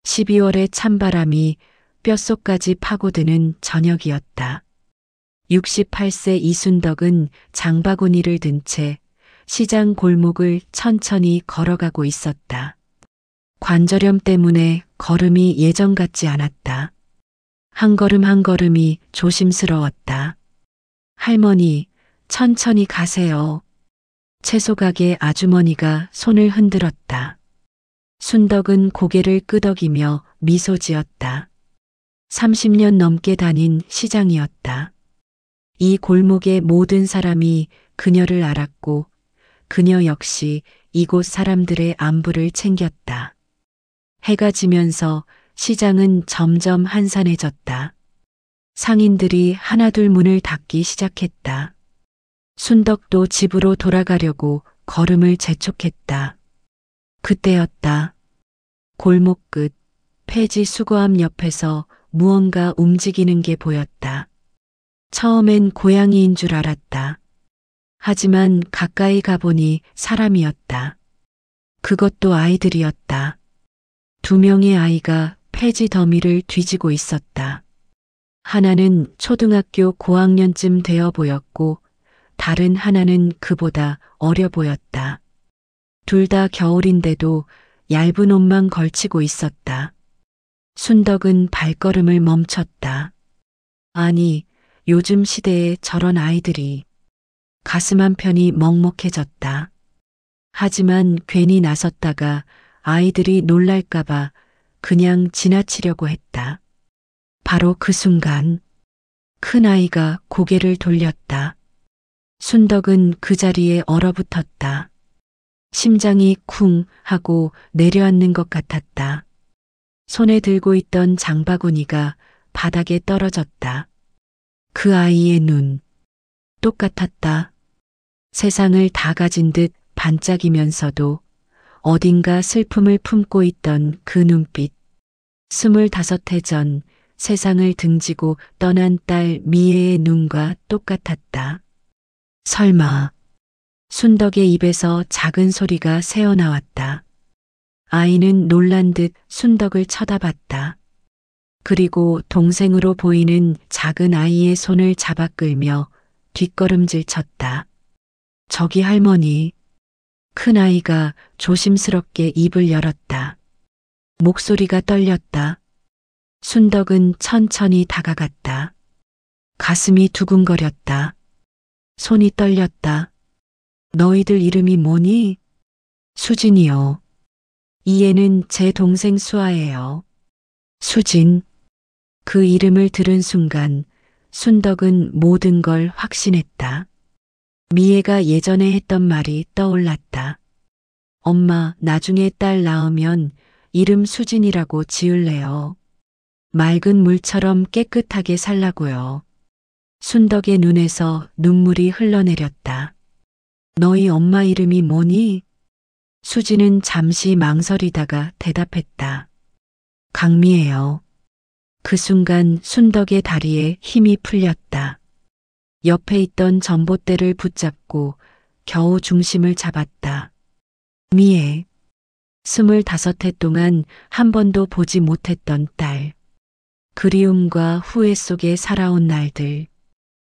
12월의 찬바람이 뼛속까지 파고드는 저녁이었다. 68세 이순덕은 장바구니를 든 채 시장 골목을 천천히 걸어가고 있었다. 관절염 때문에 걸음이 예전 같지 않았다. 한 걸음 한 걸음이 조심스러웠다. 할머니, 천천히 가세요. 채소 가게 아주머니가 손을 흔들었다. 순덕은 고개를 끄덕이며 미소 지었다. 30년 넘게 다닌 시장이었다. 이 골목의 모든 사람이 그녀를 알았고 그녀 역시 이곳 사람들의 안부를 챙겼다. 해가 지면서 시장은 점점 한산해졌다. 상인들이 하나둘 문을 닫기 시작했다. 순덕도 집으로 돌아가려고 걸음을 재촉했다. 그때였다. 골목 끝 폐지 수거함 옆에서 무언가 움직이는 게 보였다. 처음엔 고양이인 줄 알았다. 하지만 가까이 가보니 사람이었다. 그것도 아이들이었다. 2명의 아이가 폐지 더미를 뒤지고 있었다. 하나는 초등학교 고학년쯤 되어 보였고 다른 하나는 그보다 어려 보였다. 둘 다 겨울인데도 얇은 옷만 걸치고 있었다. 순덕은 발걸음을 멈췄다. 아니, 요즘 시대에 저런 아이들이. 가슴 한편이 먹먹해졌다. 하지만 괜히 나섰다가 아이들이 놀랄까봐 그냥 지나치려고 했다. 바로 그 순간 큰 아이가 고개를 돌렸다. 순덕은 그 자리에 얼어붙었다. 심장이 쿵 하고 내려앉는 것 같았다. 손에 들고 있던 장바구니가 바닥에 떨어졌다. 그 아이의 눈, 똑같았다. 세상을 다 가진 듯 반짝이면서도 어딘가 슬픔을 품고 있던 그 눈빛. 25해 전 세상을 등지고 떠난 딸 미애의 눈과 똑같았다. 설마. 순덕의 입에서 작은 소리가 새어나왔다. 아이는 놀란 듯 순덕을 쳐다봤다. 그리고 동생으로 보이는 작은 아이의 손을 잡아 끌며 뒷걸음질 쳤다. 저기 할머니. 큰 아이가 조심스럽게 입을 열었다. 목소리가 떨렸다. 순덕은 천천히 다가갔다. 가슴이 두근거렸다. 손이 떨렸다. 너희들 이름이 뭐니? 수진이요. 이 애는 제 동생 수아예요. 수진. 그 이름을 들은 순간 순덕은 모든 걸 확신했다. 미애가 예전에 했던 말이 떠올랐다. 엄마, 나중에 딸 낳으면 이름 수진이라고 지을래요. 맑은 물처럼 깨끗하게 살라고요. 순덕의 눈에서 눈물이 흘러내렸다. 너희 엄마 이름이 뭐니? 수진은 잠시 망설이다가 대답했다. 강미예요. 그 순간 순덕의 다리에 힘이 풀렸다. 옆에 있던 전봇대를 붙잡고 겨우 중심을 잡았다. 미애. 25해 동안 한 번도 보지 못했던 딸. 그리움과 후회 속에 살아온 날들.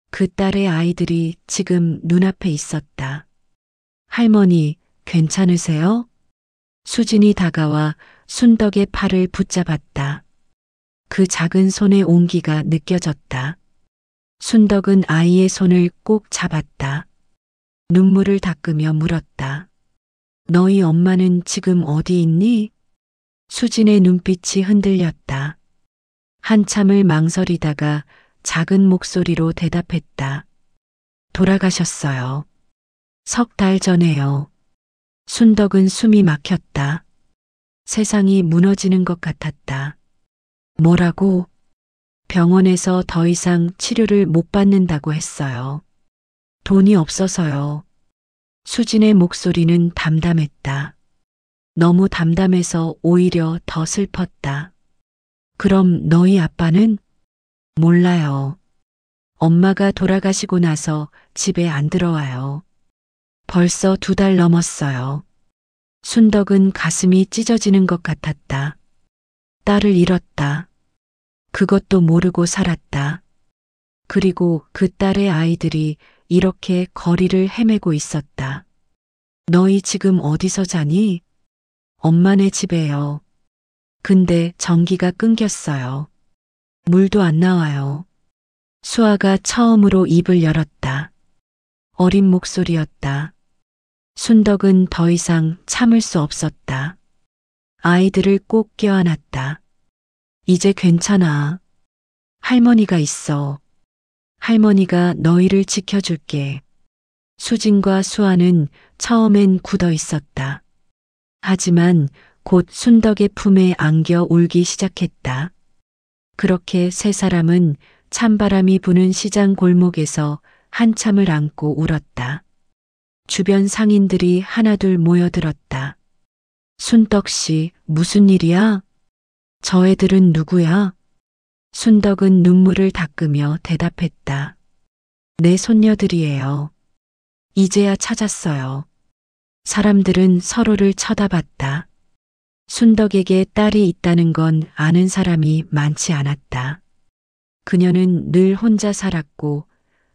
그 딸의 아이들이 지금 눈앞에 있었다. 할머니, 괜찮으세요? 수진이 다가와 순덕의 팔을 붙잡았다. 그 작은 손의 온기가 느껴졌다. 순덕은 아이의 손을 꼭 잡았다. 눈물을 닦으며 물었다. 너희 엄마는 지금 어디 있니? 수진의 눈빛이 흔들렸다. 한참을 망설이다가 작은 목소리로 대답했다. 돌아가셨어요. 3달 전에요. 순덕은 숨이 막혔다. 세상이 무너지는 것 같았다. 뭐라고? 병원에서 더 이상 치료를 못 받는다고 했어요. 돈이 없어서요. 수진의 목소리는 담담했다. 너무 담담해서 오히려 더 슬펐다. 그럼 너희 아빠는? 몰라요. 엄마가 돌아가시고 나서 집에 안 들어와요. 벌써 2달 넘었어요. 순덕은 가슴이 찢어지는 것 같았다. 딸을 잃었다. 그것도 모르고 살았다. 그리고 그 딸의 아이들이 이렇게 거리를 헤매고 있었다. 너희 지금 어디서 자니? 엄마네 집에요. 근데 전기가 끊겼어요. 물도 안 나와요. 수아가 처음으로 입을 열었다. 어린 목소리였다. 순덕은 더 이상 참을 수 없었다. 아이들을 꼭 껴안았다. 이제 괜찮아. 할머니가 있어. 할머니가 너희를 지켜줄게. 수진과 수아는 처음엔 굳어 있었다. 하지만 곧 순덕의 품에 안겨 울기 시작했다. 그렇게 세 사람은 찬바람이 부는 시장 골목에서 한참을 안고 울었다. 주변 상인들이 하나둘 모여들었다. 순덕 씨, 무슨 일이야? 저 애들은 누구야? 순덕은 눈물을 닦으며 대답했다. 내 손녀들이에요. 이제야 찾았어요. 사람들은 서로를 쳐다봤다. 순덕에게 딸이 있다는 건 아는 사람이 많지 않았다. 그녀는 늘 혼자 살았고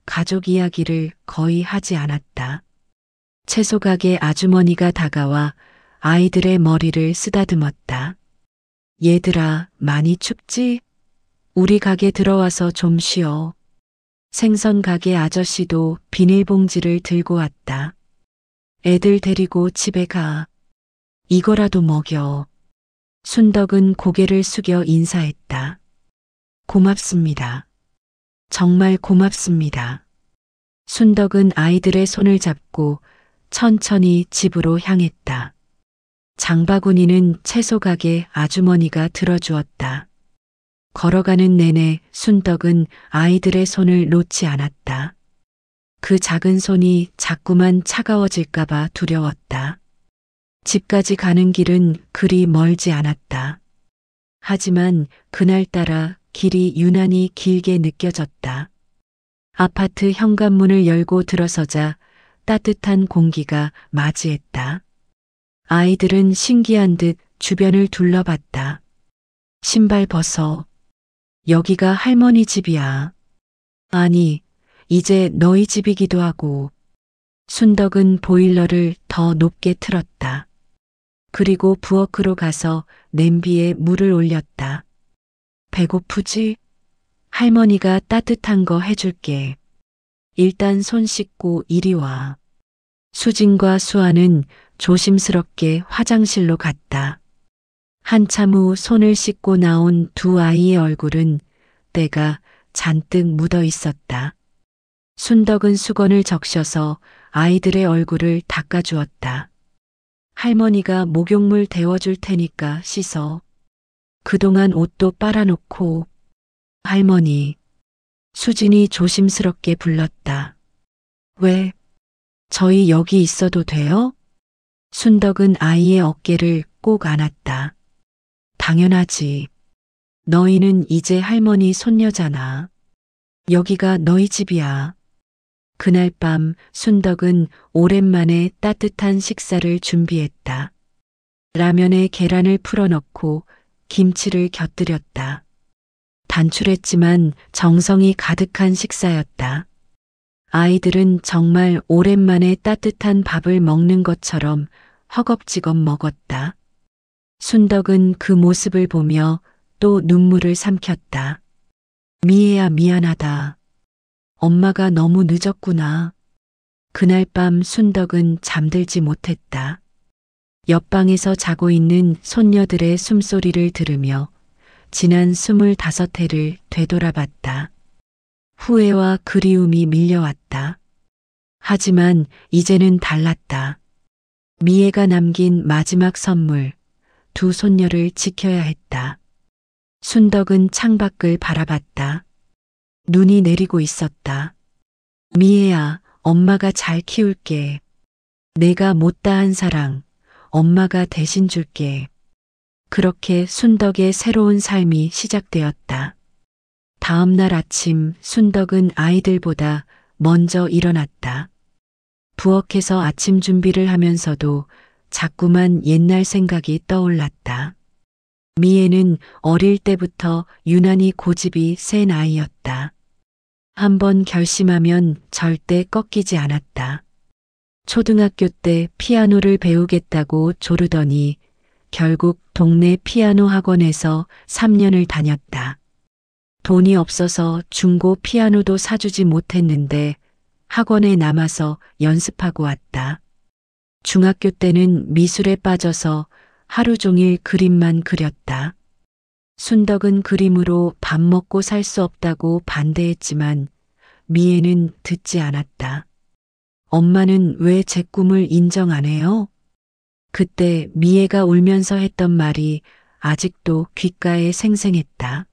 가족 이야기를 거의 하지 않았다. 채소 가게 아주머니가 다가와 아이들의 머리를 쓰다듬었다. 얘들아, 많이 춥지? 우리 가게 들어와서 좀 쉬어. 생선 가게 아저씨도 비닐봉지를 들고 왔다. 애들 데리고 집에 가. 이거라도 먹여. 순덕은 고개를 숙여 인사했다. 고맙습니다. 정말 고맙습니다. 순덕은 아이들의 손을 잡고 천천히 집으로 향했다. 장바구니는 채소 가게 아주머니가 들어주었다. 걸어가는 내내 순덕은 아이들의 손을 놓지 않았다. 그 작은 손이 자꾸만 차가워질까봐 두려웠다. 집까지 가는 길은 그리 멀지 않았다. 하지만 그날따라 길이 유난히 길게 느껴졌다. 아파트 현관문을 열고 들어서자 따뜻한 공기가 맞이했다. 아이들은 신기한 듯 주변을 둘러봤다. 신발 벗어. 여기가 할머니 집이야. 아니, 이제 너희 집이기도 하고. 순덕은 보일러를 더 높게 틀었다. 그리고 부엌으로 가서 냄비에 물을 올렸다. 배고프지? 할머니가 따뜻한 거 해줄게. 일단 손 씻고 이리 와. 수진과 수아는 조심스럽게 화장실로 갔다. 한참 후 손을 씻고 나온 두 아이의 얼굴은 때가 잔뜩 묻어 있었다. 순덕은 수건을 적셔서 아이들의 얼굴을 닦아주었다. 할머니가 목욕물 데워줄 테니까 씻어. 그동안 옷도 빨아놓고. 할머니. 수진이 조심스럽게 불렀다. 왜? 저희 여기 있어도 돼요? 순덕은 아이의 어깨를 꼭 안았다. 당연하지. 너희는 이제 할머니 손녀잖아. 여기가 너희 집이야. 그날 밤 순덕은 오랜만에 따뜻한 식사를 준비했다. 라면에 계란을 풀어넣고 김치를 곁들였다. 단출했지만 정성이 가득한 식사였다. 아이들은 정말 오랜만에 따뜻한 밥을 먹는 것처럼 허겁지겁 먹었다. 순덕은 그 모습을 보며 또 눈물을 삼켰다. 미애야, 미안하다. 엄마가 너무 늦었구나. 그날 밤 순덕은 잠들지 못했다. 옆방에서 자고 있는 손녀들의 숨소리를 들으며 지난 25해를 되돌아봤다. 후회와 그리움이 밀려왔다. 하지만 이제는 달랐다. 미애가 남긴 마지막 선물, 두 손녀를 지켜야 했다. 순덕은 창밖을 바라봤다. 눈이 내리고 있었다. 미애야, 엄마가 잘 키울게. 내가 못다한 사랑, 엄마가 대신 줄게. 그렇게 순덕의 새로운 삶이 시작되었다. 다음 날 아침 순덕은 아이들보다 먼저 일어났다. 부엌에서 아침 준비를 하면서도 자꾸만 옛날 생각이 떠올랐다. 미애는 어릴 때부터 유난히 고집이 센 아이였다. 한번 결심하면 절대 꺾이지 않았다. 초등학교 때 피아노를 배우겠다고 조르더니 결국 동네 피아노 학원에서 3년을 다녔다. 돈이 없어서 중고 피아노도 사주지 못했는데 학원에 남아서 연습하고 왔다. 중학교 때는 미술에 빠져서 하루 종일 그림만 그렸다. 순덕은 그림으로 밥 먹고 살 수 없다고 반대했지만 미애는 듣지 않았다. 엄마는 왜 제 꿈을 인정 안 해요? 그때 미애가 울면서 했던 말이 아직도 귓가에 생생했다.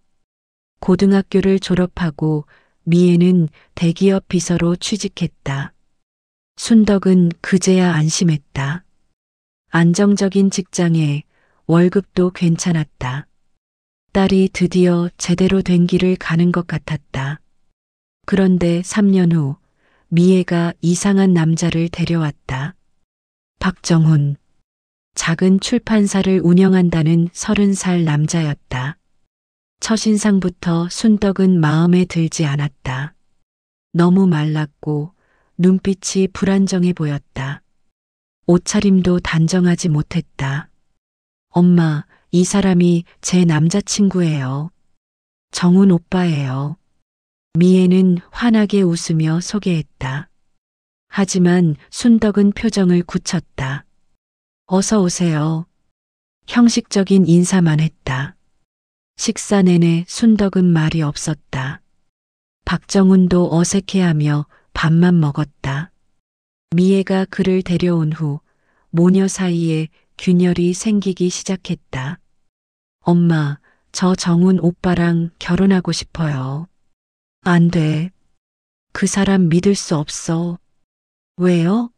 고등학교를 졸업하고 미애는 대기업 비서로 취직했다. 순덕은 그제야 안심했다. 안정적인 직장에 월급도 괜찮았다. 딸이 드디어 제대로 된 길을 가는 것 같았다. 그런데 3년 후 미애가 이상한 남자를 데려왔다. 박정훈. 작은 출판사를 운영한다는 30살 남자였다. 첫인상부터 순덕은 마음에 들지 않았다. 너무 말랐고 눈빛이 불안정해 보였다. 옷차림도 단정하지 못했다. 엄마, 이 사람이 제 남자친구예요. 정훈 오빠예요. 미애는 환하게 웃으며 소개했다. 하지만 순덕은 표정을 굳혔다. 어서 오세요. 형식적인 인사만 했다. 식사 내내 순덕은 말이 없었다. 박정훈도 어색해하며 밥만 먹었다. 미애가 그를 데려온 후 모녀 사이에 균열이 생기기 시작했다. 엄마, 저 정훈 오빠랑 결혼하고 싶어요. 안 돼. 그 사람 믿을 수 없어. 왜요?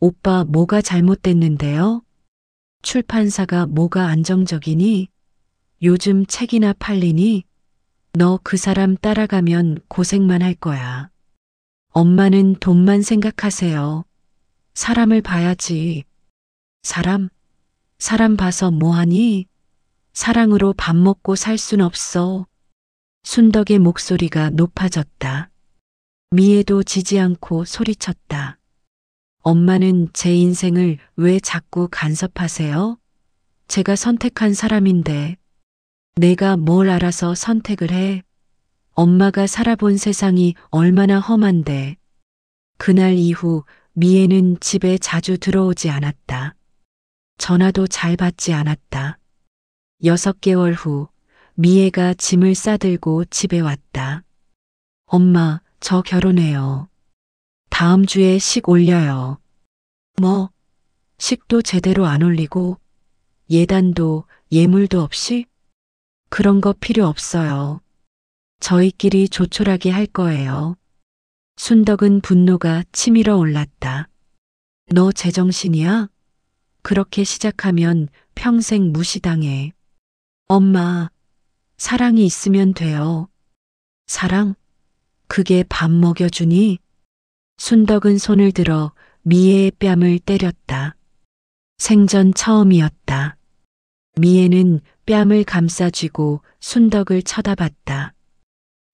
오빠 뭐가 잘못됐는데요? 출판사가 뭐가 안정적이니? 요즘 책이나 팔리니? 너 그 사람 따라가면 고생만 할 거야. 엄마는 돈만 생각하세요. 사람을 봐야지. 사람 봐서 뭐하니? 사랑으로 밥 먹고 살 순 없어. 순덕의 목소리가 높아졌다. 미애도 지지 않고 소리쳤다. 엄마는 제 인생을 왜 자꾸 간섭하세요? 제가 선택한 사람인데 내가 뭘 알아서 선택을 해? 엄마가 살아본 세상이 얼마나 험한데. 그날 이후 미애는 집에 자주 들어오지 않았다. 전화도 잘 받지 않았다. 6개월 후 미애가 짐을 싸들고 집에 왔다. 엄마, 저 결혼해요. 다음 주에 식 올려요. 뭐? 식도 제대로 안 올리고 예단도 예물도 없이? 그런 거 필요 없어요. 저희끼리 조촐하게 할 거예요. 순덕은 분노가 치밀어 올랐다. 너 제정신이야? 그렇게 시작하면 평생 무시당해. 엄마, 사랑이 있으면 돼요. 사랑? 그게 밥 먹여주니? 순덕은 손을 들어 미애의 뺨을 때렸다. 생전 처음이었다. 미애는 뺨을 감싸쥐고 순덕을 쳐다봤다.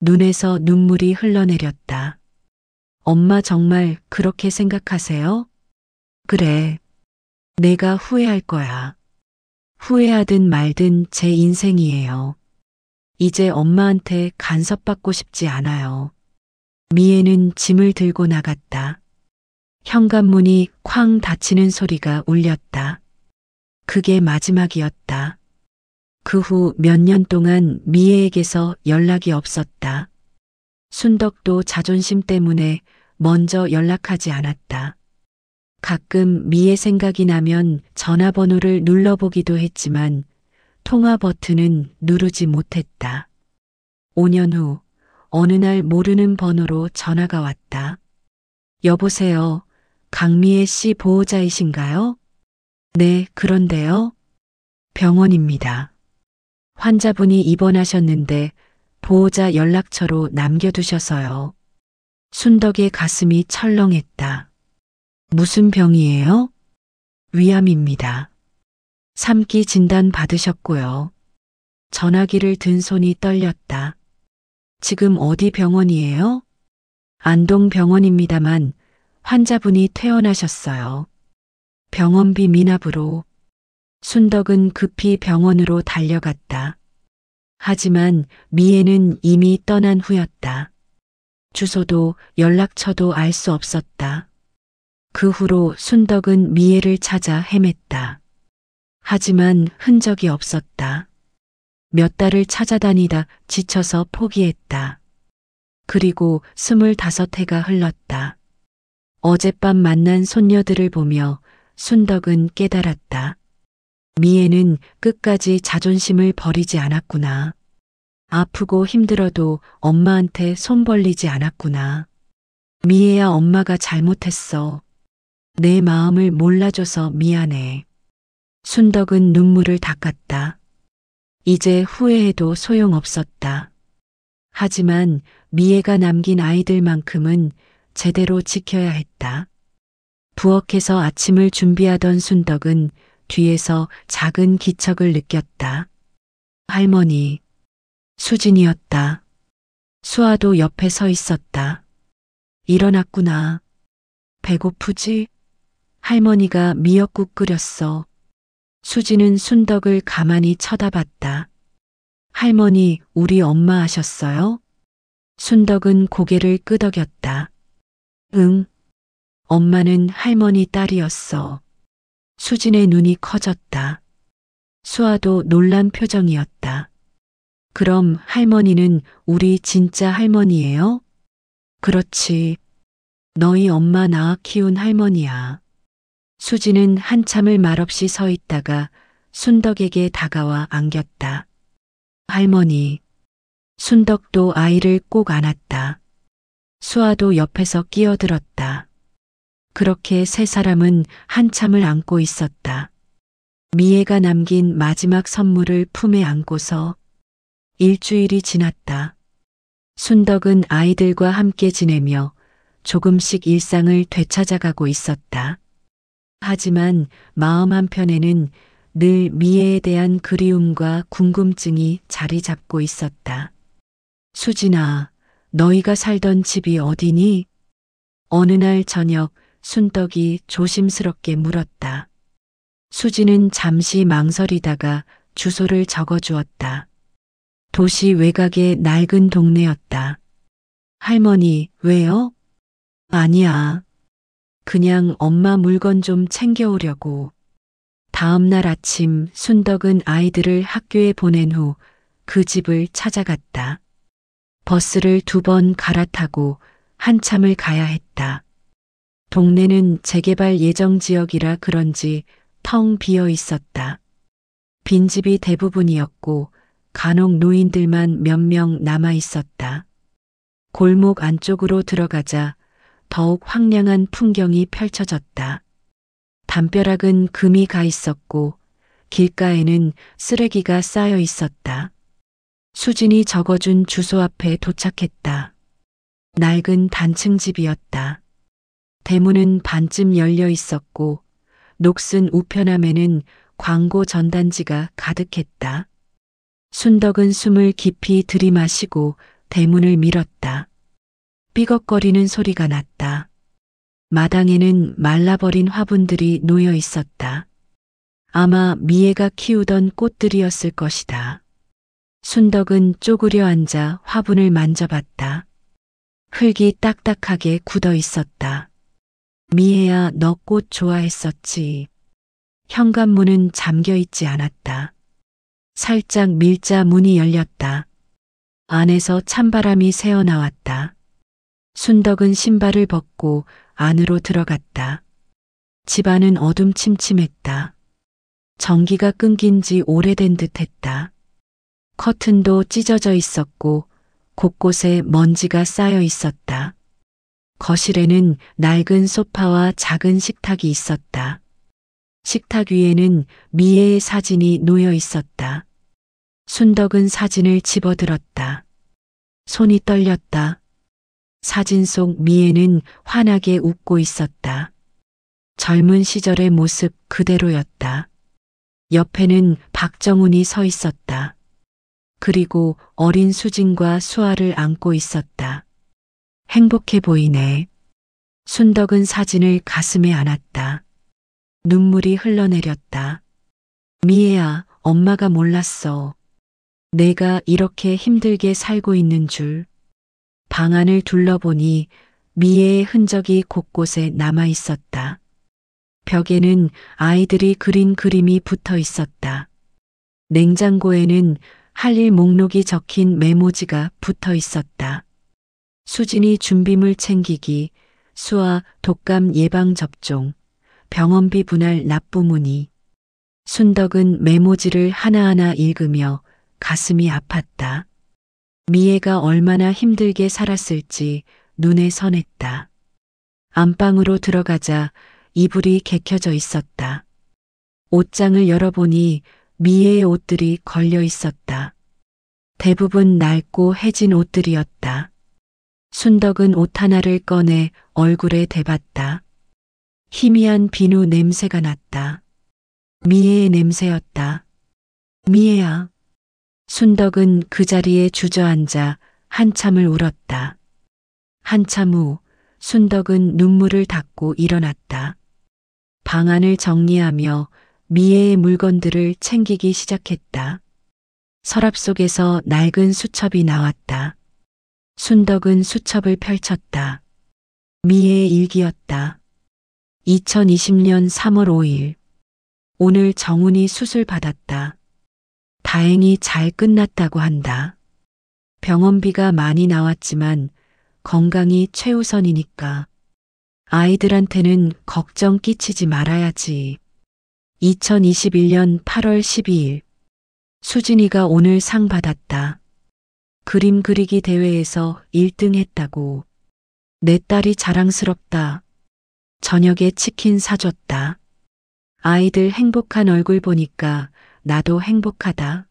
눈에서 눈물이 흘러내렸다. 엄마 정말 그렇게 생각하세요? 그래. 내가 후회할 거야. 후회하든 말든 제 인생이에요. 이제 엄마한테 간섭받고 싶지 않아요. 미애는 짐을 들고 나갔다. 현관문이 쾅 닫히는 소리가 울렸다. 그게 마지막이었다. 그 후 몇 년 동안 미애에게서 연락이 없었다. 순덕도 자존심 때문에 먼저 연락하지 않았다. 가끔 미애 생각이 나면 전화번호를 눌러보기도 했지만 통화 버튼은 누르지 못했다. 5년 후 어느 날 모르는 번호로 전화가 왔다. 여보세요. 강미애 씨 보호자이신가요? 네, 그런데요. 병원입니다. 환자분이 입원하셨는데 보호자 연락처로 남겨두셔서요. 순덕의 가슴이 철렁했다. 무슨 병이에요? 위암입니다. 3기 진단 받으셨고요. 전화기를 든 손이 떨렸다. 지금 어디 병원이에요? 안동병원입니다만 환자분이 퇴원하셨어요. 병원비 미납으로. 순덕은 급히 병원으로 달려갔다. 하지만 미애는 이미 떠난 후였다. 주소도 연락처도 알 수 없었다. 그 후로 순덕은 미애를 찾아 헤맸다. 하지만 흔적이 없었다. 몇 달을 찾아다니다 지쳐서 포기했다. 그리고 25해가 흘렀다. 어젯밤 만난 손녀들을 보며 순덕은 깨달았다. 미애는 끝까지 자존심을 버리지 않았구나. 아프고 힘들어도 엄마한테 손 벌리지 않았구나. 미애야, 엄마가 잘못했어. 내 마음을 몰라줘서 미안해. 순덕은 눈물을 닦았다. 이제 후회해도 소용없었다. 하지만 미애가 남긴 아이들만큼은 제대로 지켜야 했다. 부엌에서 아침을 준비하던 순덕은 뒤에서 작은 기척을 느꼈다. 할머니, 수진이었다. 수아도 옆에 서 있었다. 일어났구나. 배고프지? 할머니가 미역국 끓였어. 수진은 순덕을 가만히 쳐다봤다. 할머니, 우리 엄마 아셨어요? 순덕은 고개를 끄덕였다. 응. 엄마는 할머니 딸이었어. 수진의 눈이 커졌다. 수아도 놀란 표정이었다. 그럼 할머니는 우리 진짜 할머니예요? 그렇지. 너희 엄마 낳아 키운 할머니야. 수진은 한참을 말없이 서 있다가 순덕에게 다가와 안겼다. 할머니. 순덕도 아이를 꼭 안았다. 수아도 옆에서 끼어들었다. 그렇게 세 사람은 한참을 안고 있었다. 미애가 남긴 마지막 선물을 품에 안고서 일주일이 지났다. 순덕은 아이들과 함께 지내며 조금씩 일상을 되찾아가고 있었다. 하지만 마음 한편에는 늘 미애에 대한 그리움과 궁금증이 자리 잡고 있었다. 수진아, 너희가 살던 집이 어디니? 어느 날 저녁 순덕이 조심스럽게 물었다. 수진은 잠시 망설이다가 주소를 적어주었다. 도시 외곽의 낡은 동네였다. 할머니, 왜요? 아니야. 그냥 엄마 물건 좀 챙겨오려고. 다음 날 아침 순덕은 아이들을 학교에 보낸 후 그 집을 찾아갔다. 버스를 2번 갈아타고 한참을 가야 했다. 동네는 재개발 예정 지역이라 그런지 텅 비어 있었다. 빈집이 대부분이었고 간혹 노인들만 몇 명 남아 있었다. 골목 안쪽으로 들어가자 더욱 황량한 풍경이 펼쳐졌다. 담벼락은 금이 가 있었고 길가에는 쓰레기가 쌓여 있었다. 수진이 적어준 주소 앞에 도착했다. 낡은 단층 집이었다. 대문은 반쯤 열려 있었고 녹슨 우편함에는 광고 전단지가 가득했다. 순덕은 숨을 깊이 들이마시고 대문을 밀었다. 삐걱거리는 소리가 났다. 마당에는 말라버린 화분들이 놓여 있었다. 아마 미애가 키우던 꽃들이었을 것이다. 순덕은 쪼그려 앉아 화분을 만져봤다. 흙이 딱딱하게 굳어 있었다. 미애야, 너 꽃 좋아했었지. 현관문은 잠겨 있지 않았다. 살짝 밀자 문이 열렸다. 안에서 찬바람이 새어나왔다. 순덕은 신발을 벗고 안으로 들어갔다. 집안은 어둠침침했다. 전기가 끊긴 지 오래된 듯했다. 커튼도 찢어져 있었고 곳곳에 먼지가 쌓여 있었다. 거실에는 낡은 소파와 작은 식탁이 있었다. 식탁 위에는 미애의 사진이 놓여 있었다. 순덕은 사진을 집어들었다. 손이 떨렸다. 사진 속 미애는 환하게 웃고 있었다. 젊은 시절의 모습 그대로였다. 옆에는 박정훈이 서 있었다. 그리고 어린 수진과 수아를 안고 있었다. 행복해 보이네. 순덕은 사진을 가슴에 안았다. 눈물이 흘러내렸다. 미애야, 엄마가 몰랐어. 내가 이렇게 힘들게 살고 있는 줄. 방 안을 둘러보니 미애의 흔적이 곳곳에 남아 있었다. 벽에는 아이들이 그린 그림이 붙어 있었다. 냉장고에는 할 일 목록이 적힌 메모지가 붙어 있었다. 수진이 준비물 챙기기, 수아 독감 예방 접종, 병원비 분할 납부 문의. 순덕은 메모지를 하나하나 읽으며 가슴이 아팠다. 미애가 얼마나 힘들게 살았을지 눈에 선했다. 안방으로 들어가자 이불이 개켜져 있었다. 옷장을 열어보니 미애의 옷들이 걸려 있었다. 대부분 낡고 해진 옷들이었다. 순덕은 옷 하나를 꺼내 얼굴에 대봤다. 희미한 비누 냄새가 났다. 미애의 냄새였다. 미애야. 순덕은 그 자리에 주저앉아 한참을 울었다. 한참 후 순덕은 눈물을 닦고 일어났다. 방 안을 정리하며 미애의 물건들을 챙기기 시작했다. 서랍 속에서 낡은 수첩이 나왔다. 순덕은 수첩을 펼쳤다. 미애의 일기였다. 2020년 3월 5일. 오늘 정훈이 수술 받았다. 다행히 잘 끝났다고 한다. 병원비가 많이 나왔지만 건강이 최우선이니까 아이들한테는 걱정 끼치지 말아야지. 2021년 8월 12일. 수진이가 오늘 상 받았다. 그림 그리기 대회에서 1등 했다고. 내 딸이 자랑스럽다. 저녁에 치킨 사줬다. 아이들 행복한 얼굴 보니까 나도 행복하다.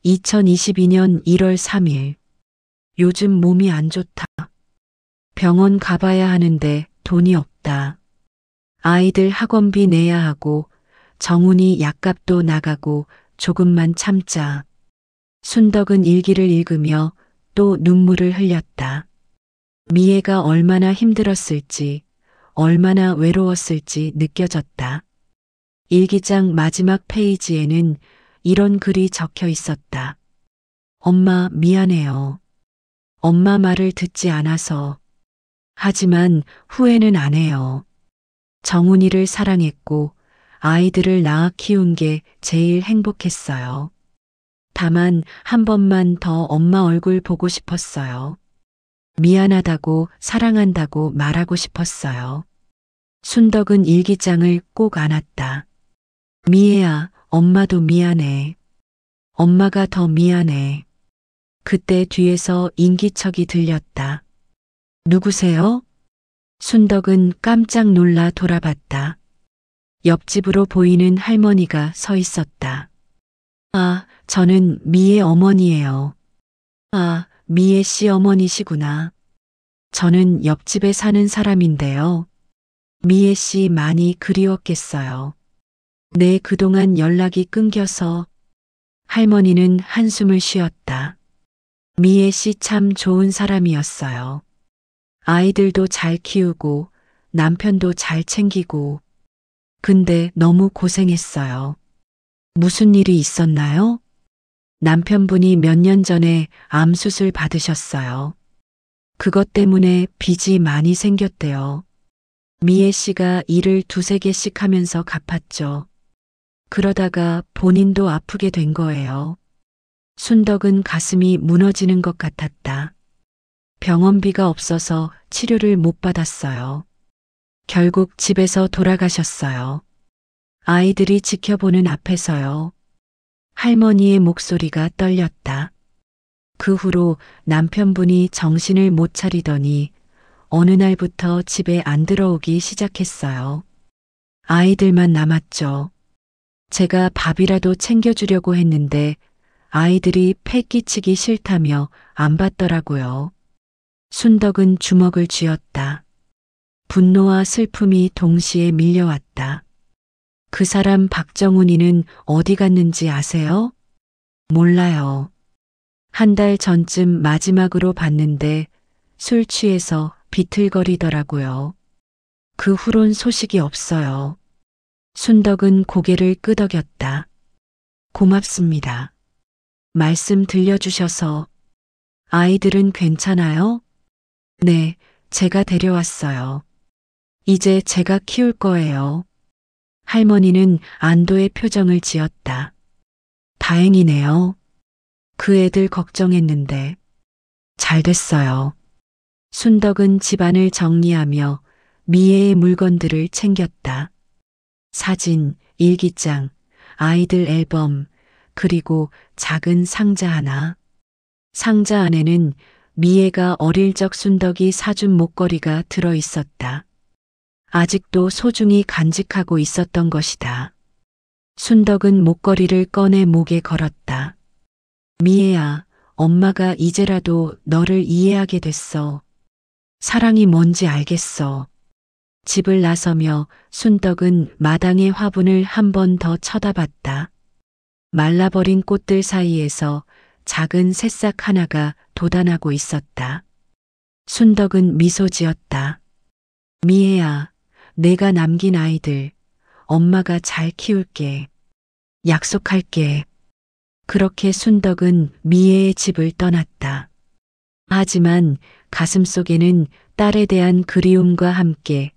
2022년 1월 3일. 요즘 몸이 안 좋다. 병원 가봐야 하는데 돈이 없다. 아이들 학원비 내야 하고 정훈이 약값도 나가고 조금만 참자. 순덕은 일기를 읽으며 또 눈물을 흘렸다. 미애가 얼마나 힘들었을지, 얼마나 외로웠을지 느껴졌다. 일기장 마지막 페이지에는 이런 글이 적혀 있었다. 엄마 미안해요. 엄마 말을 듣지 않아서. 하지만 후회는 안 해요. 정훈이를 사랑했고 아이들을 낳아 키운 게 제일 행복했어요. 다만 한 번만 더 엄마 얼굴 보고 싶었어요. 미안하다고 사랑한다고 말하고 싶었어요. 순덕은 일기장을 꼭 안았다. 미애야, 엄마도 미안해. 엄마가 더 미안해. 그때 뒤에서 인기척이 들렸다. 누구세요? 순덕은 깜짝 놀라 돌아봤다. 옆집으로 보이는 할머니가 서 있었다. 아, 저는 미애 어머니예요. 아, 미애 씨 어머니시구나. 저는 옆집에 사는 사람인데요. 미애 씨 많이 그리웠겠어요. 네, 그동안 연락이 끊겨서. 할머니는 한숨을 쉬었다. 미애 씨 참 좋은 사람이었어요. 아이들도 잘 키우고 남편도 잘 챙기고. 근데 너무 고생했어요. 무슨 일이 있었나요? 남편분이 몇 년 전에 암 수술 받으셨어요. 그것 때문에 빚이 많이 생겼대요. 미애 씨가 일을 두세 개씩 하면서 갚았죠. 그러다가 본인도 아프게 된 거예요. 순덕은 가슴이 무너지는 것 같았다. 병원비가 없어서 치료를 못 받았어요. 결국 집에서 돌아가셨어요. 아이들이 지켜보는 앞에서요. 할머니의 목소리가 떨렸다. 그 후로 남편분이 정신을 못 차리더니 어느 날부터 집에 안 들어오기 시작했어요. 아이들만 남았죠. 제가 밥이라도 챙겨주려고 했는데 아이들이 패 끼치기 싫다며 안 받더라고요. 순덕은 주먹을 쥐었다. 분노와 슬픔이 동시에 밀려왔다. 그 사람 박정훈이는 어디 갔는지 아세요? 몰라요. 한 달 전쯤 마지막으로 봤는데 술 취해서 비틀거리더라고요. 그 후론 소식이 없어요. 순덕은 고개를 끄덕였다. 고맙습니다. 말씀 들려주셔서. 아이들은 괜찮아요? 네, 제가 데려왔어요. 이제 제가 키울 거예요. 할머니는 안도의 표정을 지었다. 다행이네요. 그 애들 걱정했는데. 잘 됐어요. 순덕은 집안을 정리하며 미애의 물건들을 챙겼다. 사진, 일기장, 아이들 앨범, 그리고 작은 상자 하나. 상자 안에는 미애가 어릴 적 순덕이 사준 목걸이가 들어 있었다. 아직도 소중히 간직하고 있었던 것이다. 순덕은 목걸이를 꺼내 목에 걸었다. 미애야, 엄마가 이제라도 너를 이해하게 됐어. 사랑이 뭔지 알겠어. 집을 나서며 순덕은 마당의 화분을 한 번 더 쳐다봤다. 말라버린 꽃들 사이에서 작은 새싹 하나가 돋아나고 있었다. 순덕은 미소 지었다. 미애야, 내가 남긴 아이들, 엄마가 잘 키울게. 약속할게. 그렇게 순덕은 미애의 집을 떠났다. 하지만 가슴속에는 딸에 대한 그리움과 함께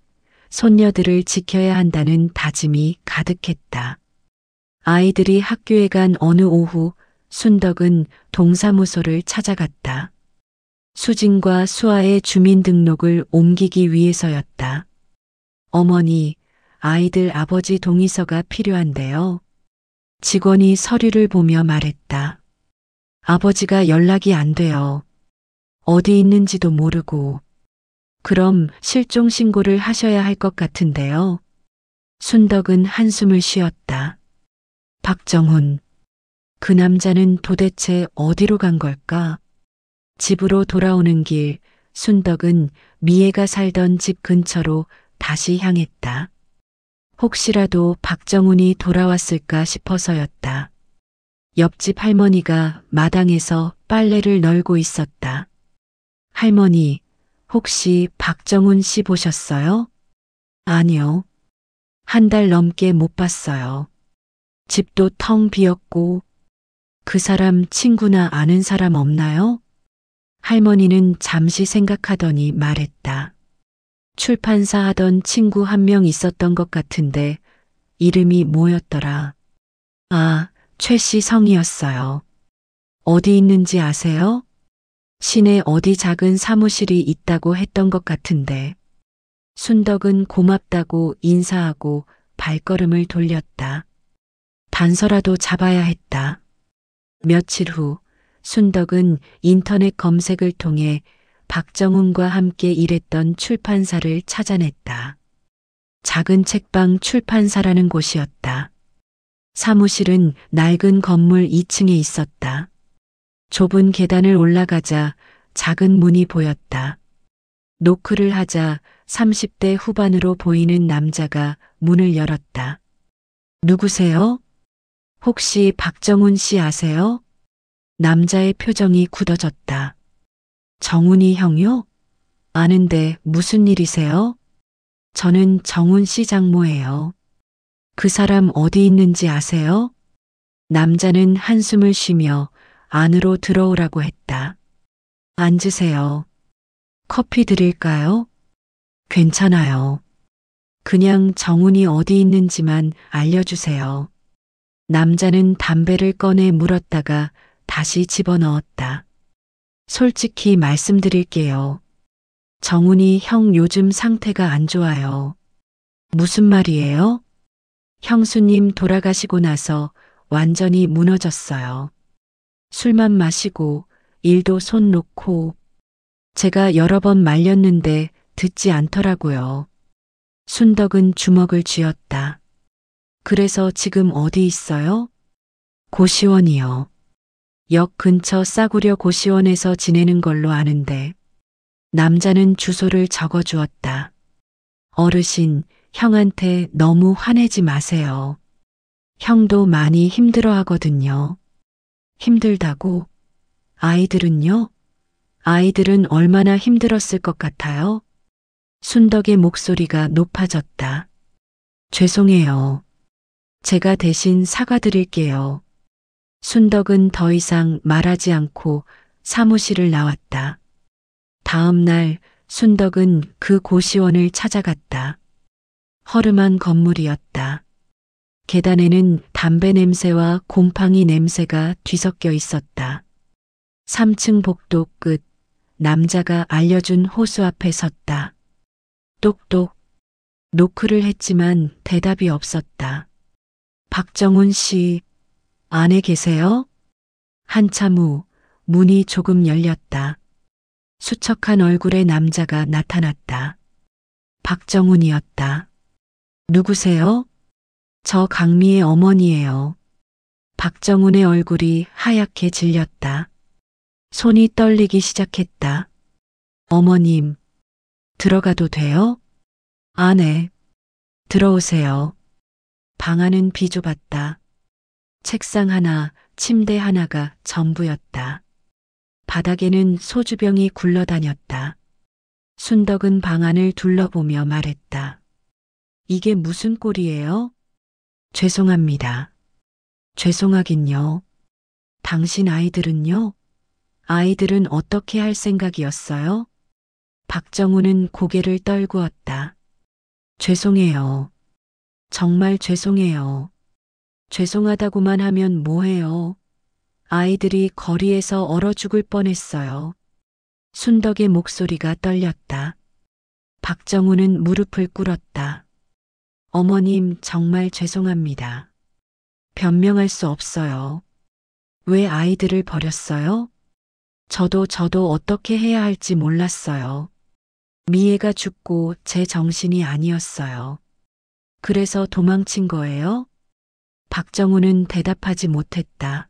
손녀들을 지켜야 한다는 다짐이 가득했다. 아이들이 학교에 간 어느 오후 순덕은 동사무소를 찾아갔다. 수진과 수아의 주민등록을 옮기기 위해서였다. 어머니, 아이들 아버지 동의서가 필요한데요. 직원이 서류를 보며 말했다. 아버지가 연락이 안 돼요. 어디 있는지도 모르고. 그럼 실종 신고를 하셔야 할 것 같은데요. 순덕은 한숨을 쉬었다. 박정훈. 그 남자는 도대체 어디로 간 걸까? 집으로 돌아오는 길, 순덕은 미애가 살던 집 근처로 다시 향했다. 혹시라도 박정훈이 돌아왔을까 싶어서였다. 옆집 할머니가 마당에서 빨래를 널고 있었다. 할머니, 혹시 박정훈 씨 보셨어요? 아니요. 한 달 넘게 못 봤어요. 집도 텅 비었고. 그 사람 친구나 아는 사람 없나요? 할머니는 잠시 생각하더니 말했다. 출판사 하던 친구 한 명 있었던 것 같은데 이름이 뭐였더라? 아, 최 씨 성이었어요. 어디 있는지 아세요? 시내 어디 작은 사무실이 있다고 했던 것 같은데. 순덕은 고맙다고 인사하고 발걸음을 돌렸다. 단서라도 잡아야 했다. 며칠 후 순덕은 인터넷 검색을 통해 박정훈과 함께 일했던 출판사를 찾아냈다. 작은 책방 출판사라는 곳이었다. 사무실은 낡은 건물 2층에 있었다. 좁은 계단을 올라가자 작은 문이 보였다. 노크를 하자 30대 후반으로 보이는 남자가 문을 열었다. 누구세요? 혹시 박정훈 씨 아세요? 남자의 표정이 굳어졌다. 정훈이 형요? 아는데 무슨 일이세요? 저는 정훈 씨 장모예요. 그 사람 어디 있는지 아세요? 남자는 한숨을 쉬며 안으로 들어오라고 했다. 앉으세요. 커피 드릴까요? 괜찮아요. 그냥 정훈이 어디 있는지만 알려주세요. 남자는 담배를 꺼내 물었다가 다시 집어넣었다. 솔직히 말씀드릴게요. 정훈이 형 요즘 상태가 안 좋아요. 무슨 말이에요? 형수님 돌아가시고 나서 완전히 무너졌어요. 술만 마시고 일도 손 놓고. 제가 여러 번 말렸는데 듣지 않더라고요. 순덕은 주먹을 쥐었다. 그래서 지금 어디 있어요? 고시원이요. 역 근처 싸구려 고시원에서 지내는 걸로 아는데. 남자는 주소를 적어주었다. 어르신, 형한테 너무 화내지 마세요. 형도 많이 힘들어 하거든요. 힘들다고? 아이들은요? 아이들은 얼마나 힘들었을 것 같아요? 순덕의 목소리가 높아졌다. 죄송해요. 제가 대신 사과드릴게요. 순덕은 더 이상 말하지 않고 사무실을 나왔다. 다음 날 순덕은 그 고시원을 찾아갔다. 허름한 건물이었다. 계단에는 담배 냄새와 곰팡이 냄새가 뒤섞여 있었다. 3층 복도 끝 남자가 알려준 호수 앞에 섰다. 똑똑. 노크를 했지만 대답이 없었다. 박정훈 씨, 안에 계세요? 한참 후 문이 조금 열렸다. 수척한 얼굴의 남자가 나타났다. 박정훈이었다. 누구세요? 저 강미의 어머니예요. 박정훈의 얼굴이 하얗게 질렸다. 손이 떨리기 시작했다. 어머님, 들어가도 돼요? 아, 네. 들어오세요. 방 안은 비좁았다. 책상 하나, 침대 하나가 전부였다. 바닥에는 소주병이 굴러다녔다. 순덕은 방 안을 둘러보며 말했다. 이게 무슨 꼴이에요? 죄송합니다. 죄송하긴요. 당신 아이들은요? 아이들은 어떻게 할 생각이었어요? 박정우는 고개를 떨구었다. 죄송해요. 정말 죄송해요. 죄송하다고만 하면 뭐해요? 아이들이 거리에서 얼어 죽을 뻔했어요. 순덕의 목소리가 떨렸다. 박정우는 무릎을 꿇었다. 어머님, 정말 죄송합니다. 변명할 수 없어요. 왜 아이들을 버렸어요? 저도 어떻게 해야 할지 몰랐어요. 미애가 죽고 제 정신이 아니었어요. 그래서 도망친 거예요? 박정우는 대답하지 못했다.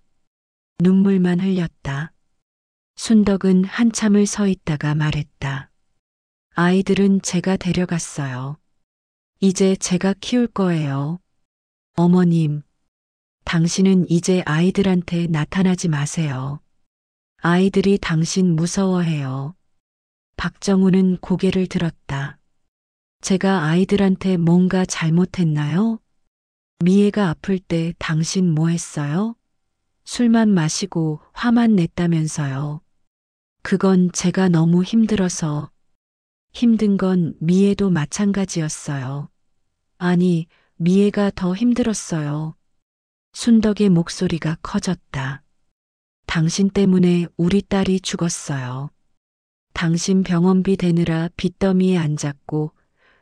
눈물만 흘렸다. 순덕은 한참을 서 있다가 말했다. 아이들은 제가 데려갔어요. 이제 제가 키울 거예요. 어머님, 당신은 이제 아이들한테 나타나지 마세요. 아이들이 당신 무서워해요. 박정우는 고개를 들었다. 제가 아이들한테 뭔가 잘못했나요? 미애가 아플 때 당신 뭐 했어요? 술만 마시고 화만 냈다면서요. 그건 제가 너무 힘들어서. 힘든 건 미애도 마찬가지였어요. 아니, 미애가 더 힘들었어요. 순덕의 목소리가 커졌다. 당신 때문에 우리 딸이 죽었어요. 당신 병원비 대느라 빚더미에 앉았고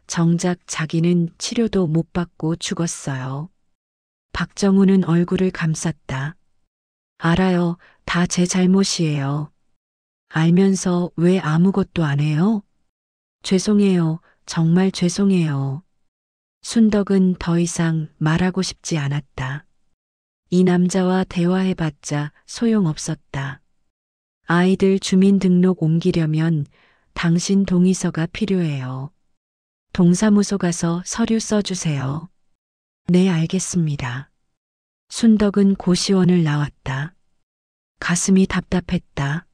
정작 자기는 치료도 못 받고 죽었어요. 박정우는 얼굴을 감쌌다. 알아요. 다 제 잘못이에요. 알면서 왜 아무것도 안 해요? 죄송해요. 정말 죄송해요. 순덕은 더 이상 말하고 싶지 않았다. 이 남자와 대화해봤자 소용없었다. 아이들 주민등록 옮기려면 당신 동의서가 필요해요. 동사무소 가서 서류 써주세요. 네, 알겠습니다. 순덕은 고시원을 나왔다. 가슴이 답답했다.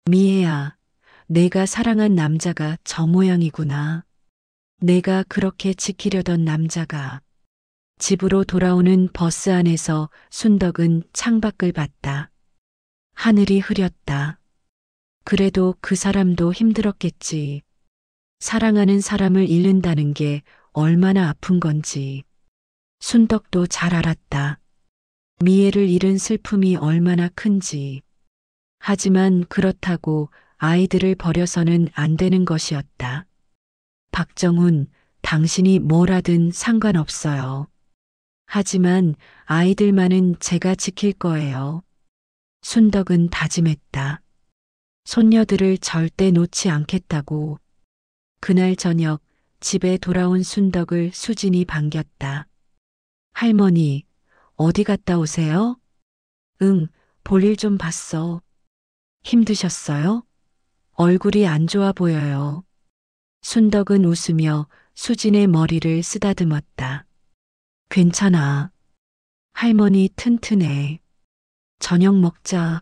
미애야, 내가 사랑한 남자가 저 모양이구나. 내가 그렇게 지키려던 남자가. 집으로 돌아오는 버스 안에서 순덕은 창밖을 봤다. 하늘이 흐렸다. 그래도 그 사람도 힘들었겠지. 사랑하는 사람을 잃는다는 게 얼마나 아픈 건지. 순덕도 잘 알았다. 미애를 잃은 슬픔이 얼마나 큰지. 하지만 그렇다고 아이들을 버려서는 안 되는 것이었다. 박정훈, 당신이 뭘 하든 상관없어요. 하지만 아이들만은 제가 지킬 거예요. 순덕은 다짐했다. 손녀들을 절대 놓지 않겠다고. 그날 저녁 집에 돌아온 순덕을 수진이 반겼다. 할머니, 어디 갔다 오세요? 응, 볼일 좀 봤어. 힘드셨어요? 얼굴이 안 좋아 보여요. 순덕은 웃으며 수진의 머리를 쓰다듬었다. 괜찮아. 할머니 튼튼해. 저녁 먹자.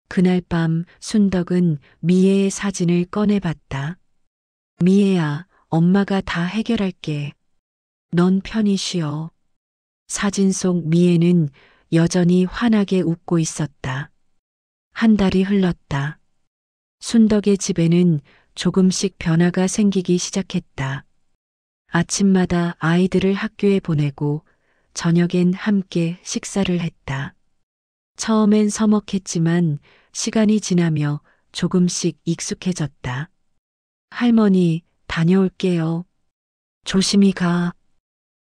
그날 밤 순덕은 미애의 사진을 꺼내봤다. 미애야, 엄마가 다 해결할게. 넌 편히 쉬어. 사진 속 미애는 여전히 환하게 웃고 있었다. 한 달이 흘렀다. 순덕의 집에는 조금씩 변화가 생기기 시작했다. 아침마다 아이들을 학교에 보내고 저녁엔 함께 식사를 했다. 처음엔 서먹했지만 시간이 지나며 조금씩 익숙해졌다. 할머니, 다녀올게요. 조심히 가.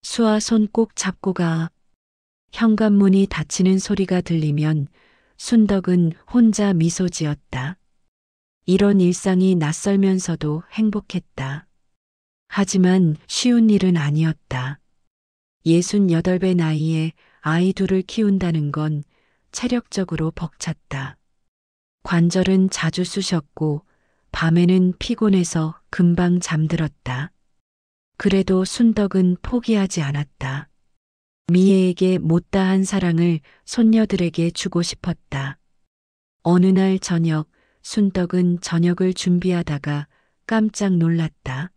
수아 손 꼭 잡고 가. 현관문이 닫히는 소리가 들리면 순덕은 혼자 미소 지었다. 이런 일상이 낯설면서도 행복했다. 하지만 쉬운 일은 아니었다. 68배 나이에 아이 둘을 키운다는 건 체력적으로 벅찼다. 관절은 자주 쑤셨고 밤에는 피곤해서 금방 잠들었다. 그래도 순덕은 포기하지 않았다. 미애에게 못다한 사랑을 손녀들에게 주고 싶었다. 어느 날 저녁, 순덕은 저녁을 준비하다가 깜짝 놀랐다.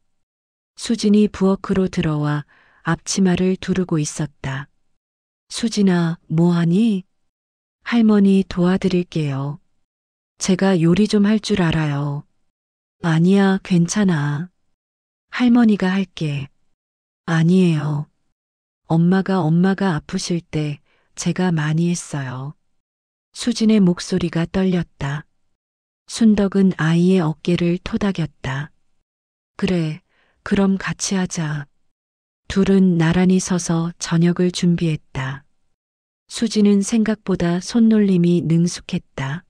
수진이 부엌으로 들어와 앞치마를 두르고 있었다. 수진아, 뭐하니? 할머니 도와드릴게요. 제가 요리 좀 할 줄 알아요. 아니야, 괜찮아. 할머니가 할게. 아니에요. 엄마가 아프실 때 제가 많이 했어요. 수진의 목소리가 떨렸다. 순덕은 아이의 어깨를 토닥였다. 그래, 그럼 같이 하자. 둘은 나란히 서서 저녁을 준비했다. 수지는 생각보다 손놀림이 능숙했다.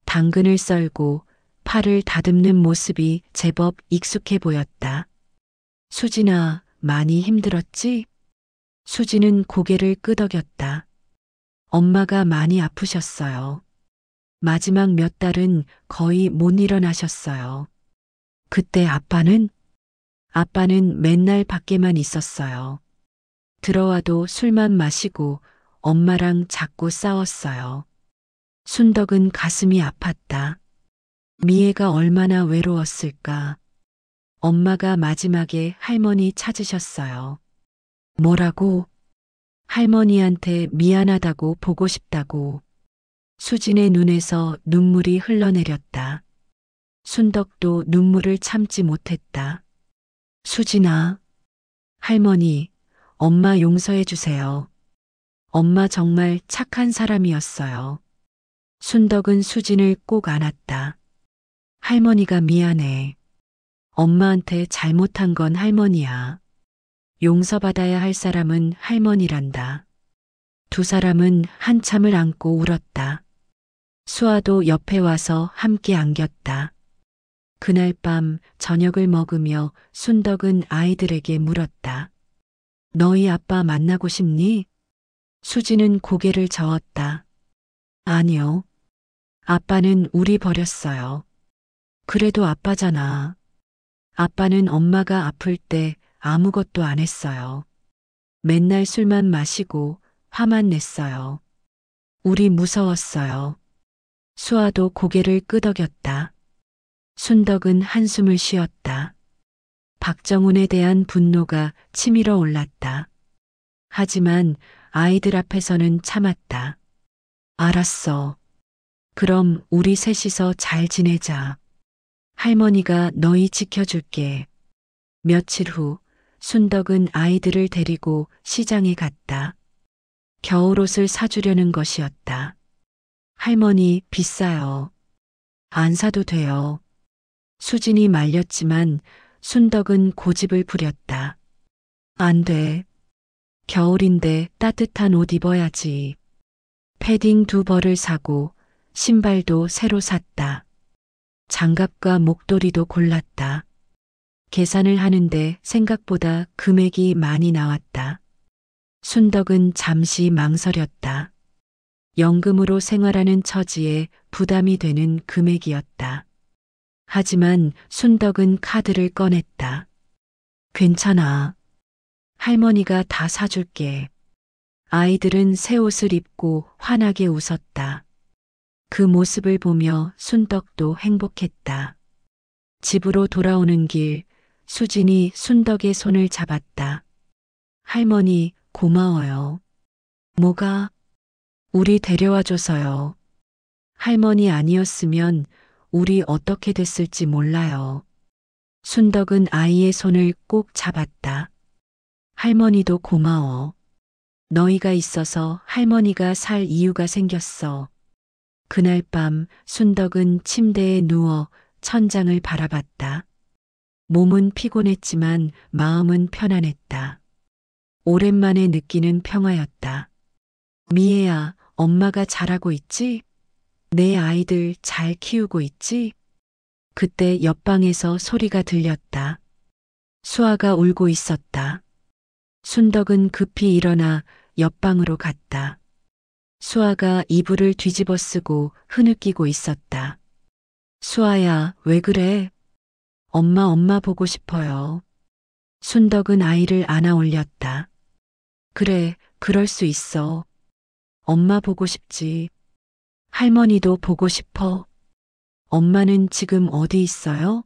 당근을 썰고 파를 다듬는 모습이 제법 익숙해 보였다. 수진아, 많이 힘들었지? 수지는 고개를 끄덕였다. 엄마가 많이 아프셨어요. 마지막 몇 달은 거의 못 일어나셨어요. 그때 아빠는? 아빠는 맨날 밖에만 있었어요. 들어와도 술만 마시고 엄마랑 자꾸 싸웠어요. 순덕은 가슴이 아팠다. 미애가 얼마나 외로웠을까. 엄마가 마지막에 할머니 찾으셨어요. 뭐라고? 할머니한테 미안하다고 보고 싶다고. 수진의 눈에서 눈물이 흘러내렸다. 순덕도 눈물을 참지 못했다. 수진아, 할머니, 엄마 용서해 주세요. 엄마 정말 착한 사람이었어요. 순덕은 수진을 꼭 안았다. 할머니가 미안해. 엄마한테 잘못한 건 할머니야. 용서받아야 할 사람은 할머니란다. 두 사람은 한참을 안고 울었다. 수아도 옆에 와서 함께 안겼다. 그날 밤 저녁을 먹으며 순덕은 아이들에게 물었다. 너희 아빠 만나고 싶니? 수지는 고개를 저었다. 아니요. 아빠는 우리 버렸어요. 그래도 아빠잖아. 아빠는 엄마가 아플 때 아무것도 안 했어요. 맨날 술만 마시고 화만 냈어요. 우리 무서웠어요. 수아도 고개를 끄덕였다. 순덕은 한숨을 쉬었다. 박정훈에 대한 분노가 치밀어 올랐다. 하지만 아이들 앞에서는 참았다. 알았어. 그럼 우리 셋이서 잘 지내자. 할머니가 너희 지켜줄게. 며칠 후 순덕은 아이들을 데리고 시장에 갔다. 겨울옷을 사주려는 것이었다. 할머니, 비싸요. 안 사도 돼요. 수진이 말렸지만 순덕은 고집을 부렸다. 안 돼. 겨울인데 따뜻한 옷 입어야지. 패딩 2벌을 사고 신발도 새로 샀다. 장갑과 목도리도 골랐다. 계산을 하는데 생각보다 금액이 많이 나왔다. 순덕은 잠시 망설였다. 연금으로 생활하는 처지에 부담이 되는 금액이었다. 하지만 순덕은 카드를 꺼냈다. 괜찮아. 할머니가 다 사줄게. 아이들은 새 옷을 입고 환하게 웃었다. 그 모습을 보며 순덕도 행복했다. 집으로 돌아오는 길, 수진이 순덕의 손을 잡았다. 할머니, 고마워요. 뭐가? 우리 데려와줘서요. 할머니 아니었으면 우리 어떻게 됐을지 몰라요. 순덕은 아이의 손을 꼭 잡았다. 할머니도 고마워. 너희가 있어서 할머니가 살 이유가 생겼어. 그날 밤 순덕은 침대에 누워 천장을 바라봤다. 몸은 피곤했지만 마음은 편안했다. 오랜만에 느끼는 평화였다. 미애야, 엄마가 잘하고 있지? 내 아이들 잘 키우고 있지? 그때 옆방에서 소리가 들렸다. 수아가 울고 있었다. 순덕은 급히 일어나 옆방으로 갔다. 수아가 이불을 뒤집어 쓰고 흐느끼고 있었다. 수아야, 왜 그래? 엄마 보고 싶어요. 순덕은 아이를 안아 올렸다. 그래, 그럴 수 있어. 엄마 보고 싶지. 할머니도 보고 싶어. 엄마는 지금 어디 있어요?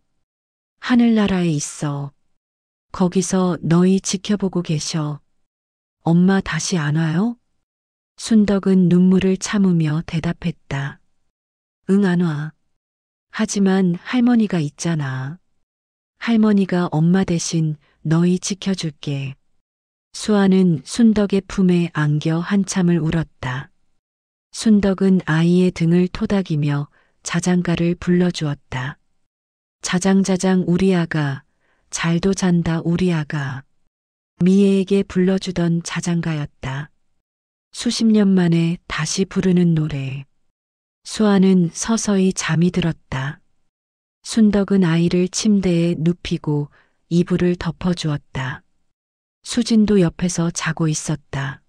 하늘나라에 있어. 거기서 너희 지켜보고 계셔. 엄마 다시 안 와요? 순덕은 눈물을 참으며 대답했다. 응, 안 와. 하지만 할머니가 있잖아. 할머니가 엄마 대신 너희 지켜줄게. 수아는 순덕의 품에 안겨 한참을 울었다. 순덕은 아이의 등을 토닥이며 자장가를 불러주었다. 자장자장 우리 아가, 잘도 잔다 우리 아가. 미애에게 불러주던 자장가였다. 수십 년 만에 다시 부르는 노래. 수아는 서서히 잠이 들었다. 순덕은 아이를 침대에 눕히고 이불을 덮어주었다. 수진도 옆에서 자고 있었다.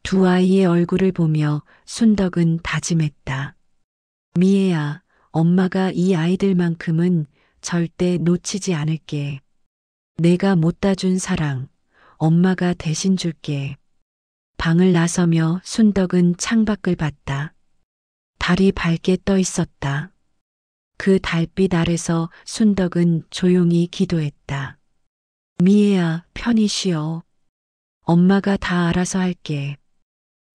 두 아이의 얼굴을 보며 순덕은 다짐했다. 미애야, 엄마가 이 아이들만큼은 절대 놓치지 않을게. 내가 못 따준 사랑, 엄마가 대신 줄게. 방을 나서며 순덕은 창밖을 봤다. 달이 밝게 떠 있었다. 그 달빛 아래서 순덕은 조용히 기도했다. 미애야, 편히 쉬어. 엄마가 다 알아서 할게.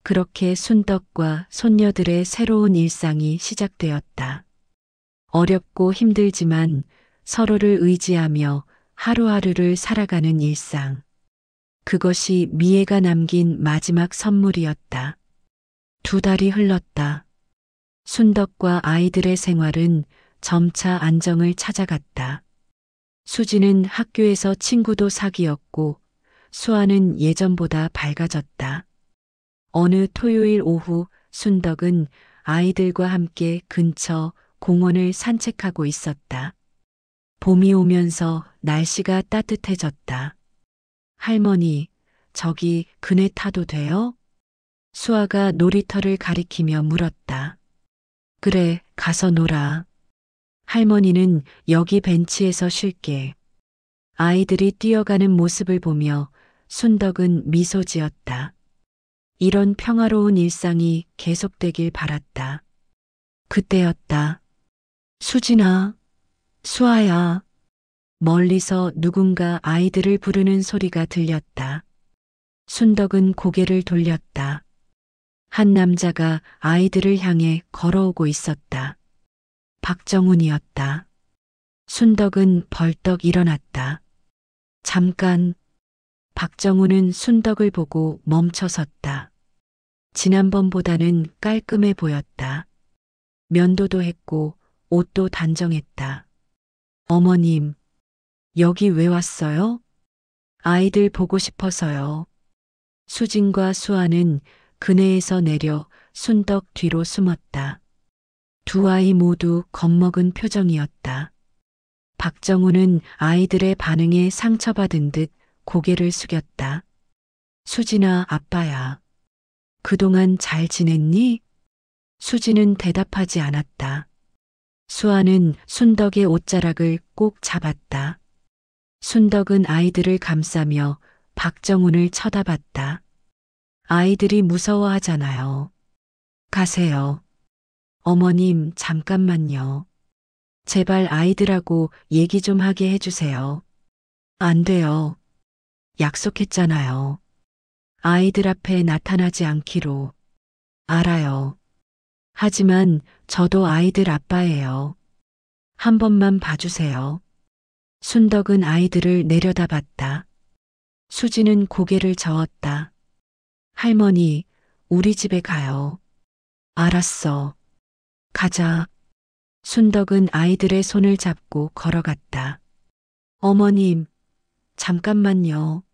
그렇게 순덕과 손녀들의 새로운 일상이 시작되었다. 어렵고 힘들지만 서로를 의지하며 하루하루를 살아가는 일상. 그것이 미애가 남긴 마지막 선물이었다. 두 달이 흘렀다. 순덕과 아이들의 생활은 점차 안정을 찾아갔다. 수지는 학교에서 친구도 사귀었고 수아는 예전보다 밝아졌다. 어느 토요일 오후 순덕은 아이들과 함께 근처 공원을 산책하고 있었다. 봄이 오면서 날씨가 따뜻해졌다. 할머니, 저기 그네 타도 돼요? 수아가 놀이터를 가리키며 물었다. 그래, 가서 놀아. 할머니는 여기 벤치에서 쉴게. 아이들이 뛰어가는 모습을 보며 순덕은 미소 지었다. 이런 평화로운 일상이 계속되길 바랐다. 그때였다. 수진아, 수아야. 멀리서 누군가 아이들을 부르는 소리가 들렸다. 순덕은 고개를 돌렸다. 한 남자가 아이들을 향해 걸어오고 있었다. 박정훈이었다. 순덕은 벌떡 일어났다. 잠깐. 박정훈은 순덕을 보고 멈춰섰다. 지난번보다는 깔끔해 보였다. 면도도 했고 옷도 단정했다. 어머님, 여기 왜 왔어요? 아이들 보고 싶어서요. 수진과 수아는 그네에서 내려 순덕 뒤로 숨었다. 두 아이 모두 겁먹은 표정이었다. 박정우는 아이들의 반응에 상처받은 듯 고개를 숙였다. 수진아, 아빠야. 그동안 잘 지냈니? 수진은 대답하지 않았다. 수아는 순덕의 옷자락을 꼭 잡았다. 순덕은 아이들을 감싸며 박정훈을 쳐다봤다. 아이들이 무서워하잖아요. 가세요. 어머님, 잠깐만요. 제발 아이들하고 얘기 좀 하게 해주세요. 안 돼요. 약속했잖아요. 아이들 앞에 나타나지 않기로. 알아요. 하지만 저도 아이들 아빠예요. 한 번만 봐주세요. 순덕은 아이들을 내려다봤다. 수지는 고개를 저었다. 할머니, 우리 집에 가요. 알았어. 가자. 순덕은 아이들의 손을 잡고 걸어갔다. 어머님, 잠깐만요.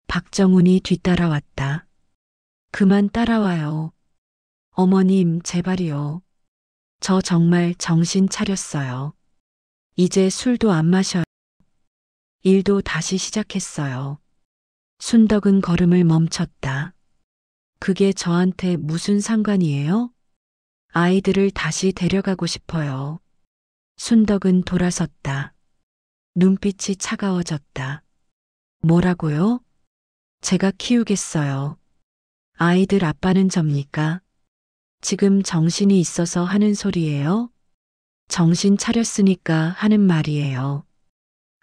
박정훈이 뒤따라왔다. 그만 따라와요. 어머님, 제발이요. 저 정말 정신 차렸어요. 이제 술도 안 마셔요. 일도 다시 시작했어요. 순덕은 걸음을 멈췄다. 그게 저한테 무슨 상관이에요? 아이들을 다시 데려가고 싶어요. 순덕은 돌아섰다. 눈빛이 차가워졌다. 뭐라고요? 제가 키우겠어요. 아이들 아빠는 접니까? 지금 정신이 있어서 하는 소리예요? 정신 차렸으니까 하는 말이에요.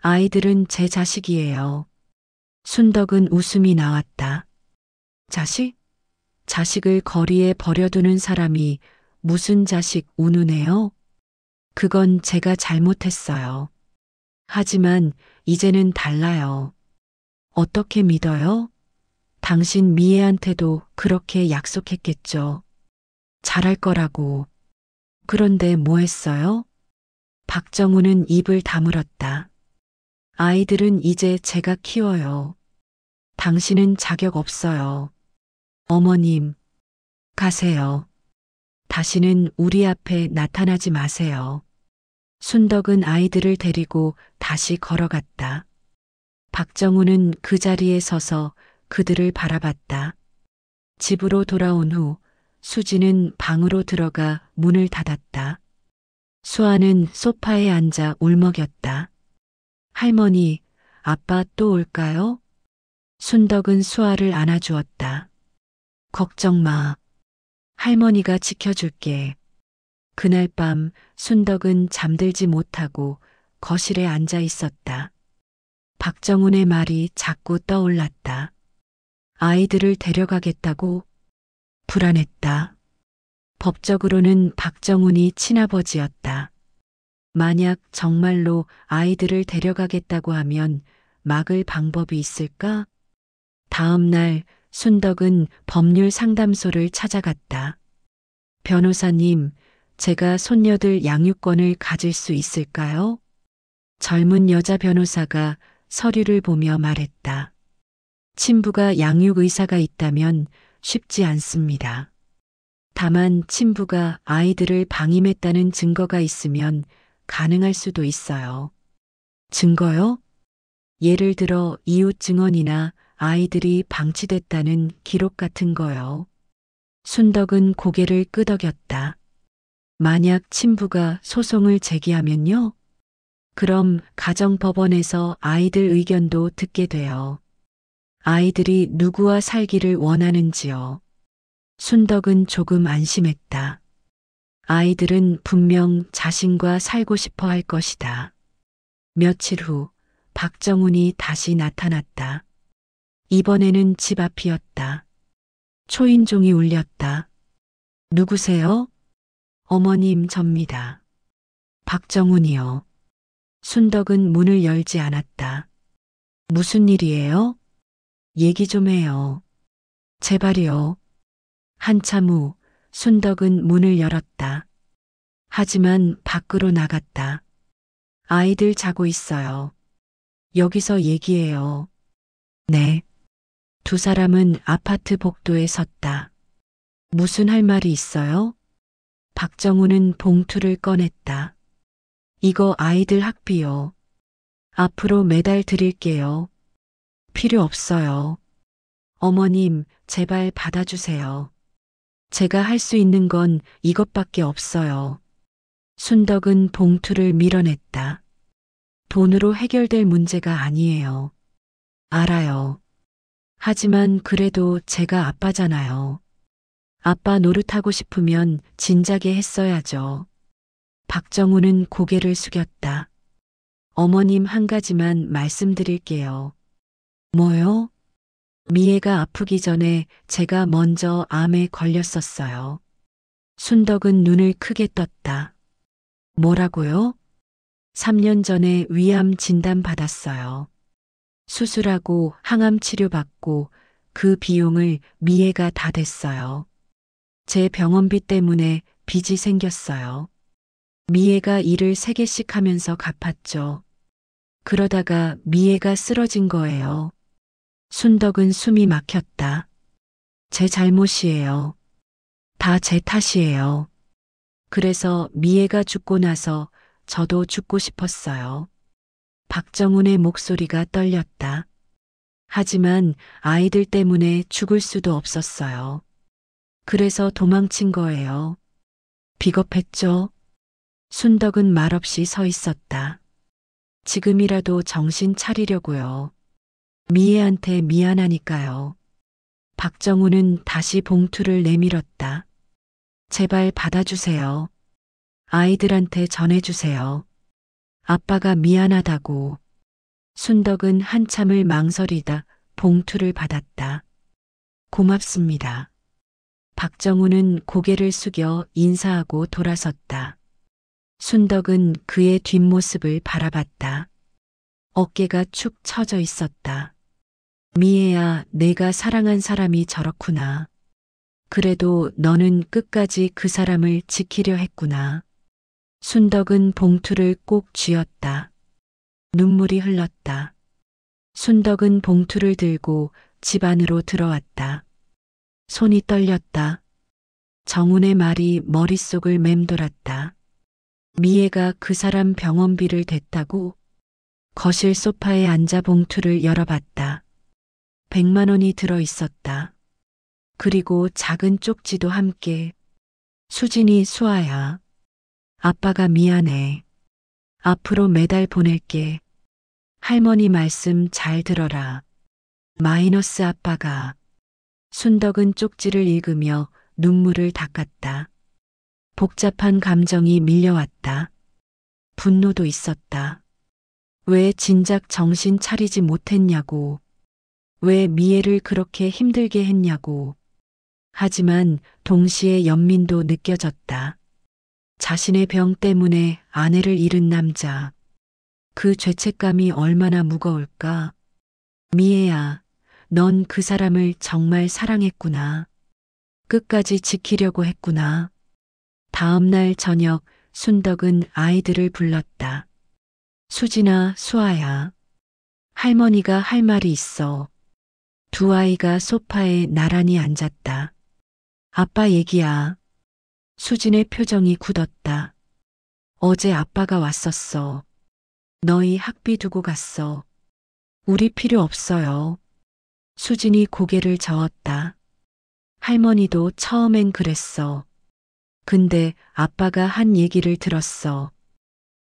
아이들은 제 자식이에요. 순덕은 웃음이 나왔다. 자식? 자식을 거리에 버려두는 사람이 무슨 자식 운운해요? 그건 제가 잘못했어요. 하지만 이제는 달라요. 어떻게 믿어요? 당신 미애한테도 그렇게 약속했겠죠. 잘할 거라고. 그런데 뭐 했어요? 박정우는 입을 다물었다. 아이들은 이제 제가 키워요. 당신은 자격 없어요. 어머님, 가세요. 다시는 우리 앞에 나타나지 마세요. 순덕은 아이들을 데리고 다시 걸어갔다. 박정우는 그 자리에 서서 그들을 바라봤다. 집으로 돌아온 후 수지는 방으로 들어가 문을 닫았다. 수아는 소파에 앉아 울먹였다. 할머니, 아빠 또 올까요? 순덕은 수아를 안아주었다. 걱정 마. 할머니가 지켜줄게. 그날 밤 순덕은 잠들지 못하고 거실에 앉아 있었다. 박정훈의 말이 자꾸 떠올랐다. 아이들을 데려가겠다고? 불안했다. 법적으로는 박정훈이 친아버지였다. 만약 정말로 아이들을 데려가겠다고 하면 막을 방법이 있을까? 다음 날 순덕은 법률 상담소를 찾아갔다. 변호사님, 제가 손녀들 양육권을 가질 수 있을까요? 젊은 여자 변호사가 서류를 보며 말했다. 친부가 양육 의사가 있다면 쉽지 않습니다. 다만 친부가 아이들을 방임했다는 증거가 있으면 가능할 수도 있어요. 증거요? 예를 들어 이웃 증언이나 아이들이 방치됐다는 기록 같은 거요. 순덕은 고개를 끄덕였다. 만약 친부가 소송을 제기하면요? 그럼 가정법원에서 아이들 의견도 듣게 돼요. 아이들이 누구와 살기를 원하는지요. 순덕은 조금 안심했다. 아이들은 분명 자신과 살고 싶어 할 것이다. 며칠 후 박정훈이 다시 나타났다. 이번에는 집 앞이었다. 초인종이 울렸다. 누구세요? 어머님, 접니다. 박정훈이요. 순덕은 문을 열지 않았다. 무슨 일이에요? 얘기 좀 해요. 제발이요. 한참 후 순덕은 문을 열었다. 하지만 밖으로 나갔다. 아이들 자고 있어요. 여기서 얘기해요. 네. 두 사람은 아파트 복도에 섰다. 무슨 할 말이 있어요? 박정우는 봉투를 꺼냈다. 이거 아이들 학비요. 앞으로 매달 드릴게요. 필요 없어요. 어머님, 제발 받아주세요. 제가 할 수 있는 건 이것밖에 없어요. 순덕은 봉투를 밀어냈다. 돈으로 해결될 문제가 아니에요. 알아요. 하지만 그래도 제가 아빠잖아요. 아빠 노릇하고 싶으면 진작에 했어야죠. 박정우는 고개를 숙였다. 어머님 한 가지만 말씀드릴게요. 뭐요? 미애가 아프기 전에 제가 먼저 암에 걸렸었어요. 순덕은 눈을 크게 떴다. 뭐라고요? 3년 전에 위암 진단 받았어요. 수술하고 항암 치료받고 그 비용을 미애가 다 댔어요. 제 병원비 때문에 빚이 생겼어요. 미애가 일을 3개씩 하면서 갚았죠. 그러다가 미애가 쓰러진 거예요. 순덕은 숨이 막혔다. 제 잘못이에요. 다 제 탓이에요. 그래서 미애가 죽고 나서 저도 죽고 싶었어요. 박정훈의 목소리가 떨렸다. 하지만 아이들 때문에 죽을 수도 없었어요. 그래서 도망친 거예요. 비겁했죠? 순덕은 말없이 서 있었다. 지금이라도 정신 차리려고요. 미애한테 미안하니까요. 박정우는 다시 봉투를 내밀었다. 제발 받아주세요. 아이들한테 전해주세요. 아빠가 미안하다고. 순덕은 한참을 망설이다 봉투를 받았다. 고맙습니다. 박정우는 고개를 숙여 인사하고 돌아섰다. 순덕은 그의 뒷모습을 바라봤다. 어깨가 축 처져 있었다. 미애야, 내가 사랑한 사람이 저렇구나. 그래도 너는 끝까지 그 사람을 지키려 했구나. 순덕은 봉투를 꼭 쥐었다. 눈물이 흘렀다. 순덕은 봉투를 들고 집 안으로 들어왔다. 손이 떨렸다. 정훈의 말이 머릿속을 맴돌았다. 미애가 그 사람 병원비를 댔다고? 거실 소파에 앉아 봉투를 열어봤다. 100만 원이 들어 있었다. 그리고 작은 쪽지도 함께. 수진이, 수아야. 아빠가 미안해. 앞으로 매달 보낼게. 할머니 말씀 잘 들어라. 마이너스 아빠가. 순덕은 쪽지를 읽으며 눈물을 닦았다. 복잡한 감정이 밀려왔다. 분노도 있었다. 왜 진작 정신 차리지 못했냐고. 왜 미애를 그렇게 힘들게 했냐고. 하지만 동시에 연민도 느껴졌다. 자신의 병 때문에 아내를 잃은 남자. 그 죄책감이 얼마나 무거울까. 미애야, 넌 그 사람을 정말 사랑했구나. 끝까지 지키려고 했구나. 다음 날 저녁 순덕은 아이들을 불렀다. 수진아, 수아야. 할머니가 할 말이 있어. 두 아이가 소파에 나란히 앉았다. 아빠 얘기야. 수진의 표정이 굳었다. 어제 아빠가 왔었어. 너희 학비 두고 갔어. 우리 필요 없어요. 수진이 고개를 저었다. 할머니도 처음엔 그랬어. 근데 아빠가 한 얘기를 들었어.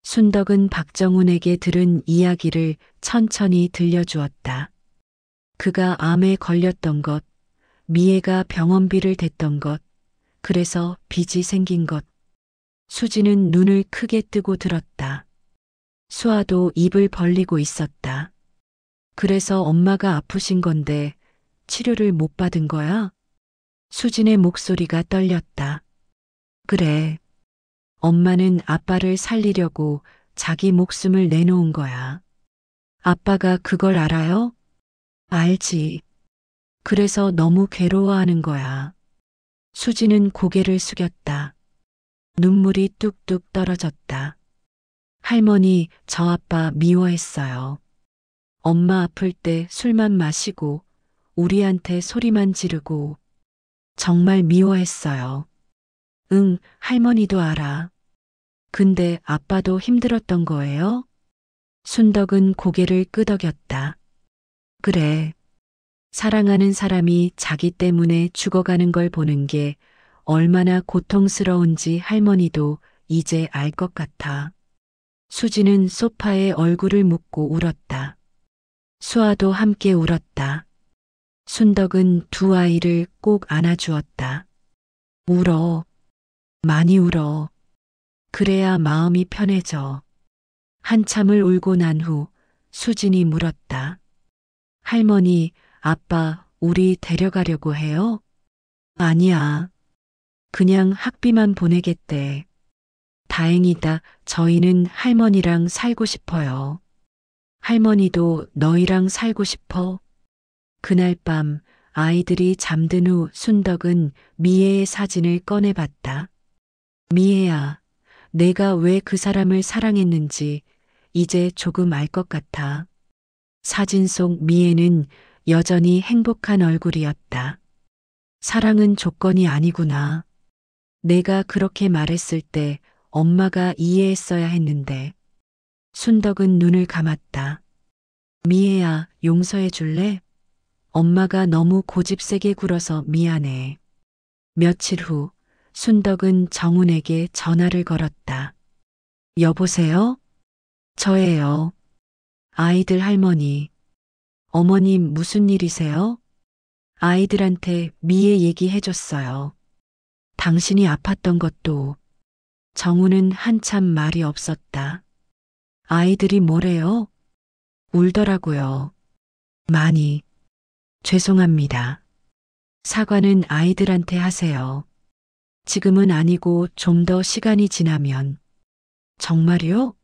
순덕은 박정훈에게 들은 이야기를 천천히 들려주었다. 그가 암에 걸렸던 것, 미애가 병원비를 댔던 것, 그래서 빚이 생긴 것. 수지는 눈을 크게 뜨고 들었다. 수아도 입을 벌리고 있었다. 그래서 엄마가 아프신 건데 치료를 못 받은 거야? 수진의 목소리가 떨렸다. 그래. 엄마는 아빠를 살리려고 자기 목숨을 내놓은 거야. 아빠가 그걸 알아요? 알지. 그래서 너무 괴로워하는 거야. 수지는 고개를 숙였다. 눈물이 뚝뚝 떨어졌다. 할머니, 저 아빠 미워했어요. 엄마 아플 때 술만 마시고 우리한테 소리만 지르고 정말 미워했어요. 응, 할머니도 알아. 근데 아빠도 힘들었던 거예요? 순덕은 고개를 끄덕였다. 그래. 사랑하는 사람이 자기 때문에 죽어가는 걸 보는 게 얼마나 고통스러운지 할머니도 이제 알 것 같아. 수지는 소파에 얼굴을 묻고 울었다. 수아도 함께 울었다. 순덕은 두 아이를 꼭 안아주었다. 울어. 많이 울어. 그래야 마음이 편해져. 한참을 울고 난 후 수진이 물었다. 할머니, 아빠, 우리 데려가려고 해요? 아니야. 그냥 학비만 보내겠대. 다행이다. 저희는 할머니랑 살고 싶어요. 할머니도 너희랑 살고 싶어? 그날 밤 아이들이 잠든 후 순덕은 미애의 사진을 꺼내봤다. 미애야, 내가 왜 그 사람을 사랑했는지 이제 조금 알 것 같아. 사진 속 미애는 여전히 행복한 얼굴이었다. 사랑은 조건이 아니구나. 내가 그렇게 말했을 때 엄마가 이해했어야 했는데. 순덕은 눈을 감았다. 미애야, 용서해 줄래? 엄마가 너무 고집세게 굴어서 미안해. 며칠 후 순덕은 정훈에게 전화를 걸었다. 여보세요? 저예요. 아이들 할머니. 어머님 무슨 일이세요? 아이들한테 미애 얘기해줬어요. 당신이 아팠던 것도. 정우는 한참 말이 없었다. 아이들이 뭐래요? 울더라고요. 많이. 죄송합니다. 사과는 아이들한테 하세요. 지금은 아니고 좀 더 시간이 지나면. 정말요?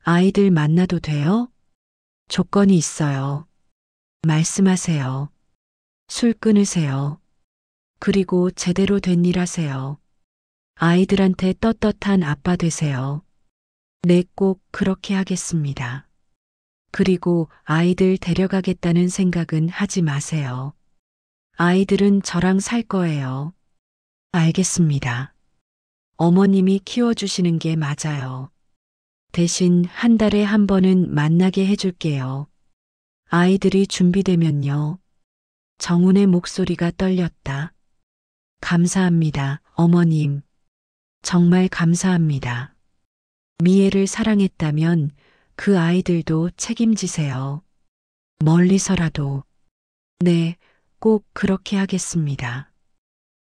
아이들 만나도 돼요? 조건이 있어요. 말씀하세요. 술 끊으세요. 그리고 제대로 된 일 하세요. 아이들한테 떳떳한 아빠 되세요. 네, 꼭 그렇게 하겠습니다. 그리고 아이들 데려가겠다는 생각은 하지 마세요. 아이들은 저랑 살 거예요. 알겠습니다. 어머님이 키워주시는 게 맞아요. 대신 한 달에 한 번은 만나게 해줄게요. 아이들이 준비되면요. 정훈의 목소리가 떨렸다. 감사합니다, 어머님. 정말 감사합니다. 미애를 사랑했다면 그 아이들도 책임지세요. 멀리서라도. 네, 꼭 그렇게 하겠습니다.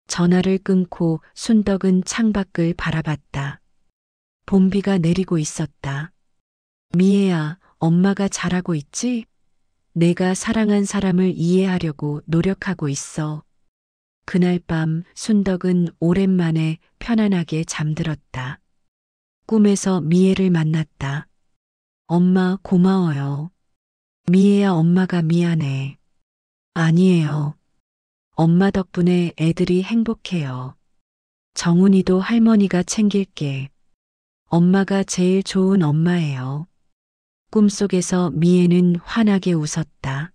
전화를 끊고 순덕은 창밖을 바라봤다. 봄비가 내리고 있었다. 미애야, 엄마가 잘하고 있지? 내가 사랑한 사람을 이해하려고 노력하고 있어. 그날 밤 순덕은 오랜만에 편안하게 잠들었다. 꿈에서 미애를 만났다. 엄마 고마워요. 미애야, 엄마가 미안해. 아니에요. 엄마 덕분에 애들이 행복해요. 정훈이도 할머니가 챙길게. 엄마가 제일 좋은 엄마예요. 꿈속에서 미애는 환하게 웃었다.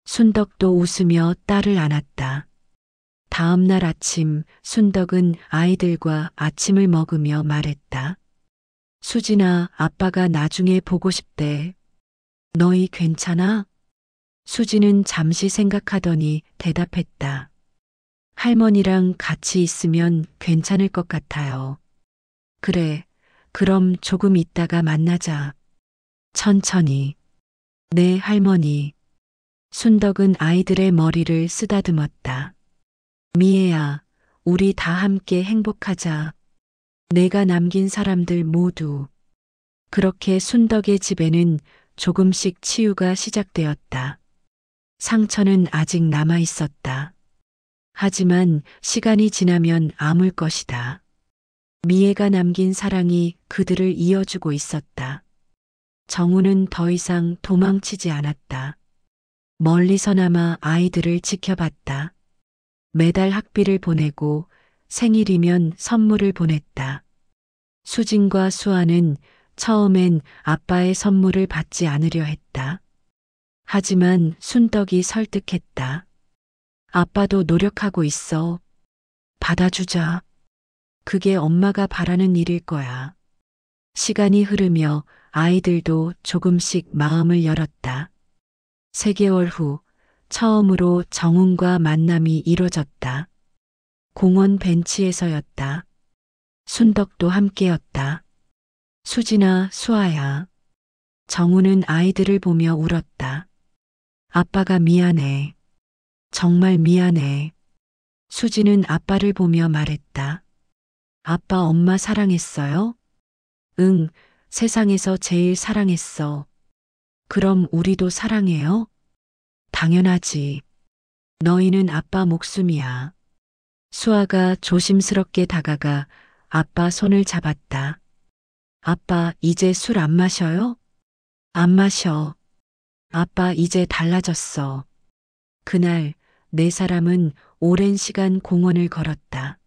순덕도 웃으며 딸을 안았다. 다음 날 아침 순덕은 아이들과 아침을 먹으며 말했다. 수진아, 아빠가 나중에 보고 싶대. 너희 괜찮아? 수진은 잠시 생각하더니 대답했다. 할머니랑 같이 있으면 괜찮을 것 같아요. 그래, 그럼 조금 있다가 만나자. 천천히. 네, 할머니. 순덕은 아이들의 머리를 쓰다듬었다. 미애야, 우리 다 함께 행복하자. 내가 남긴 사람들 모두. 그렇게 순덕의 집에는 조금씩 치유가 시작되었다. 상처는 아직 남아 있었다. 하지만 시간이 지나면 아물 것이다. 미애가 남긴 사랑이 그들을 이어주고 있었다. 정우는 더 이상 도망치지 않았다. 멀리서나마 아이들을 지켜봤다. 매달 학비를 보내고 생일이면 선물을 보냈다. 수진과 수아는 처음엔 아빠의 선물을 받지 않으려 했다. 하지만 순덕이 설득했다. 아빠도 노력하고 있어. 받아주자. 그게 엄마가 바라는 일일 거야. 시간이 흐르며 아이들도 조금씩 마음을 열었다. 3개월 후 처음으로 정훈과 만남이 이뤄졌다. 공원 벤치에서였다. 순덕도 함께였다. 수진아, 수아야. 정훈은 아이들을 보며 울었다. 아빠가 미안해. 정말 미안해. 수지는 아빠를 보며 말했다. 아빠 엄마 사랑했어요? 응, 세상에서 제일 사랑했어. 그럼 우리도 사랑해요? 당연하지. 너희는 아빠 목숨이야. 수아가 조심스럽게 다가가 아빠 손을 잡았다. 아빠, 이제 술 안 마셔요? 안 마셔. 아빠, 이제 달라졌어. 그날 네 사람은 오랜 시간 공원을 걸었다.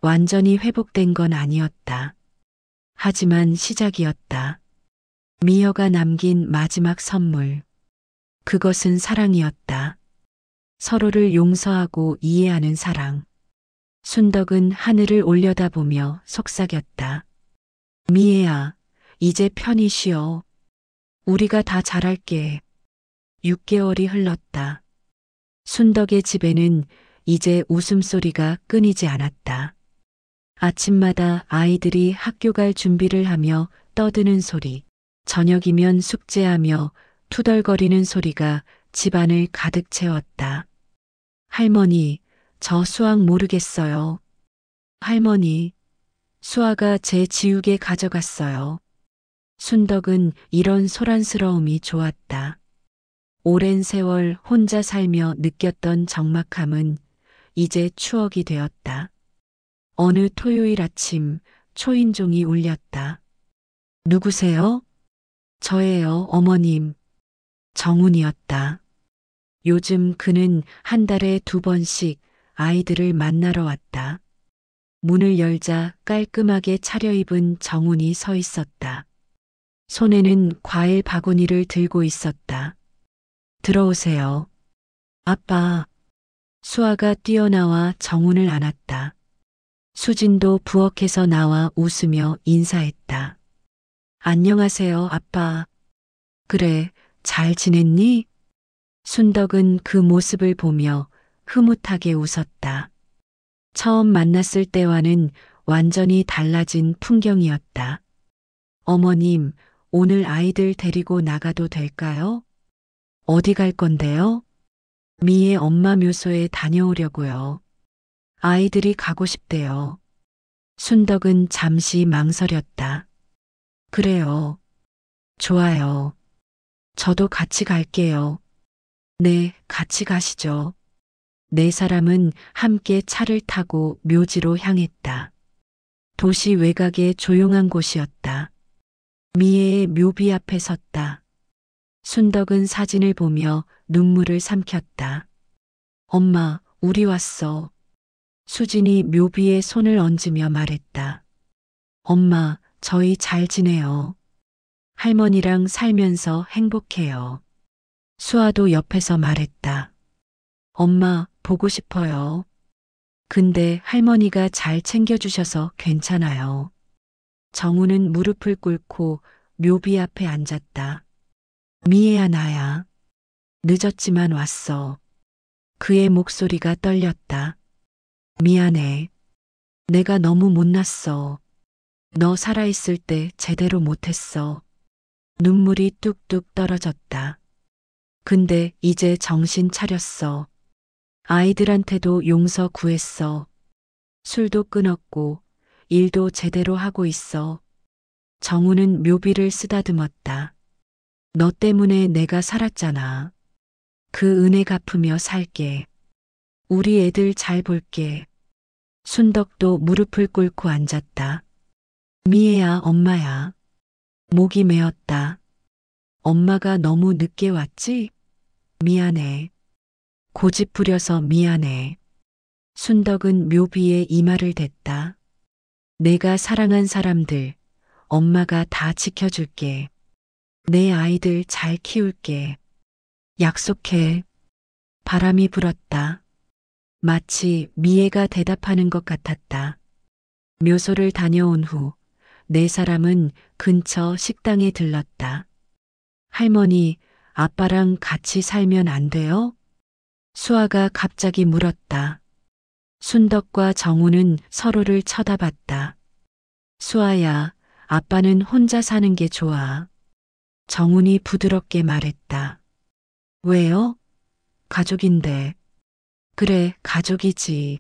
완전히 회복된 건 아니었다. 하지만 시작이었다. 미여가 남긴 마지막 선물. 그것은 사랑이었다. 서로를 용서하고 이해하는 사랑. 순덕은 하늘을 올려다보며 속삭였다. 미애야, 이제 편히 쉬어. 우리가 다 잘할게. 6개월이 흘렀다. 순덕의 집에는 이제 웃음소리가 끊이지 않았다. 아침마다 아이들이 학교 갈 준비를 하며 떠드는 소리, 저녁이면 숙제하며 투덜거리는 소리가 집안을 가득 채웠다. 할머니, 저 수학 모르겠어요. 할머니, 수아가 제 지우개 가져갔어요. 순덕은 이런 소란스러움이 좋았다. 오랜 세월 혼자 살며 느꼈던 적막함은 이제 추억이 되었다. 어느 토요일 아침 초인종이 울렸다. 누구세요? 저예요, 어머님. 정훈이었다. 요즘 그는 한 달에 2번씩 아이들을 만나러 왔다. 문을 열자 깔끔하게 차려입은 정훈이 서 있었다. 손에는 과일 바구니를 들고 있었다. 들어오세요. 아빠. 수아가 뛰어나와 정훈을 안았다. 수진도 부엌에서 나와 웃으며 인사했다. 안녕하세요, 아빠. 그래, 잘 지냈니? 순덕은 그 모습을 보며 흐뭇하게 웃었다. 처음 만났을 때와는 완전히 달라진 풍경이었다. 어머님, 오늘 아이들 데리고 나가도 될까요? 어디 갈 건데요? 미애 엄마 묘소에 다녀오려고요. 아이들이 가고 싶대요. 순덕은 잠시 망설였다. 그래요. 좋아요. 저도 같이 갈게요. 네, 같이 가시죠. 네 사람은 함께 차를 타고 묘지로 향했다. 도시 외곽의 조용한 곳이었다. 미애의 묘비 앞에 섰다. 순덕은 사진을 보며 눈물을 삼켰다. 엄마, 우리 왔어. 수진이 묘비에 손을 얹으며 말했다. 엄마, 저희 잘 지내요. 할머니랑 살면서 행복해요. 수아도 옆에서 말했다. 엄마, 보고 싶어요. 근데 할머니가 잘 챙겨주셔서 괜찮아요. 정우는 무릎을 꿇고 묘비 앞에 앉았다. 미애야, 나야. 늦었지만 왔어. 그의 목소리가 떨렸다. 미안해. 내가 너무 못났어. 너 살아있을 때 제대로 못했어. 눈물이 뚝뚝 떨어졌다. 근데 이제 정신 차렸어. 아이들한테도 용서 구했어. 술도 끊었고 일도 제대로 하고 있어. 정우는 묘비를 쓰다듬었다. 너 때문에 내가 살았잖아. 그 은혜 갚으며 살게. 우리 애들 잘 볼게. 순덕도 무릎을 꿇고 앉았다. 미애야, 엄마야. 목이 메었다. 엄마가 너무 늦게 왔지? 미안해. 고집 부려서 미안해. 순덕은 묘비에 이마를 댔다. 내가 사랑한 사람들, 엄마가 다 지켜줄게. 내 아이들 잘 키울게. 약속해. 바람이 불었다. 마치 미애가 대답하는 것 같았다. 묘소를 다녀온 후 네 사람은 근처 식당에 들렀다. 할머니, 아빠랑 같이 살면 안 돼요? 수아가 갑자기 물었다. 순덕과 정우는 서로를 쳐다봤다. 수아야, 아빠는 혼자 사는 게 좋아. 정훈이 부드럽게 말했다. 왜요? 가족인데. 그래, 가족이지.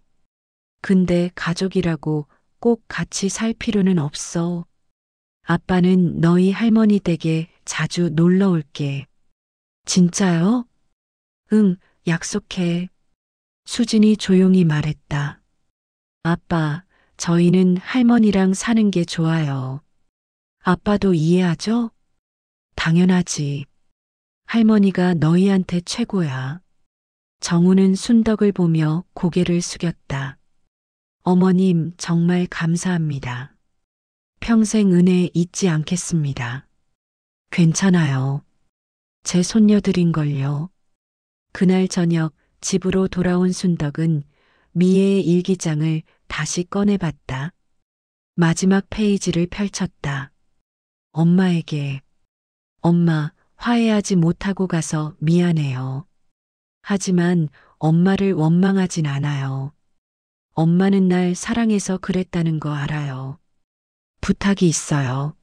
근데 가족이라고 꼭 같이 살 필요는 없어. 아빠는 너희 할머니 댁에 자주 놀러 올게. 진짜요? 응, 약속해. 수진이 조용히 말했다. 아빠, 저희는 할머니랑 사는 게 좋아요. 아빠도 이해하죠? 당연하지. 할머니가 너희한테 최고야. 정우는 순덕을 보며 고개를 숙였다. 어머님, 정말 감사합니다. 평생 은혜 잊지 않겠습니다. 괜찮아요. 제 손녀들인걸요. 그날 저녁 집으로 돌아온 순덕은 미애의 일기장을 다시 꺼내봤다. 마지막 페이지를 펼쳤다. 엄마에게. 엄마, 화해하지 못하고 가서 미안해요. 하지만 엄마를 원망하진 않아요. 엄마는 날 사랑해서 그랬다는 거 알아요. 부탁이 있어요.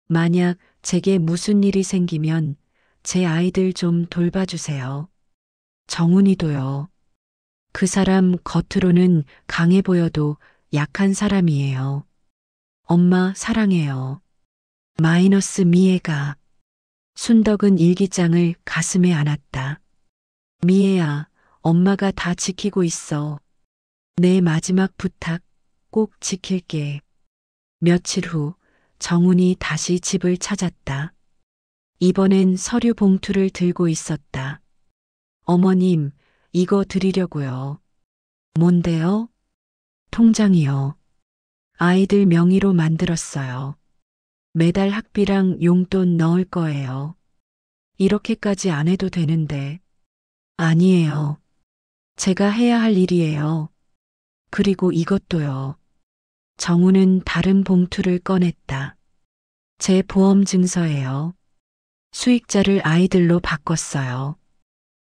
만약 제게 무슨 일이 생기면 제 아이들 좀 돌봐주세요. 정훈이도요. 그 사람 겉으로는 강해 보여도 약한 사람이에요. 엄마 사랑해요. 마이너스 미애가. 순덕은 일기장을 가슴에 안았다. 미애야, 엄마가 다 지키고 있어. 내 마지막 부탁 꼭 지킬게. 며칠 후 정훈이 다시 집을 찾았다. 이번엔 서류 봉투를 들고 있었다. 어머님, 이거 드리려고요. 뭔데요? 통장이요. 아이들 명의로 만들었어요. 매달 학비랑 용돈 넣을 거예요. 이렇게까지 안 해도 되는데. 아니에요. 제가 해야 할 일이에요. 그리고 이것도요. 정우는 다른 봉투를 꺼냈다. 제 보험 증서예요. 수익자를 아이들로 바꿨어요.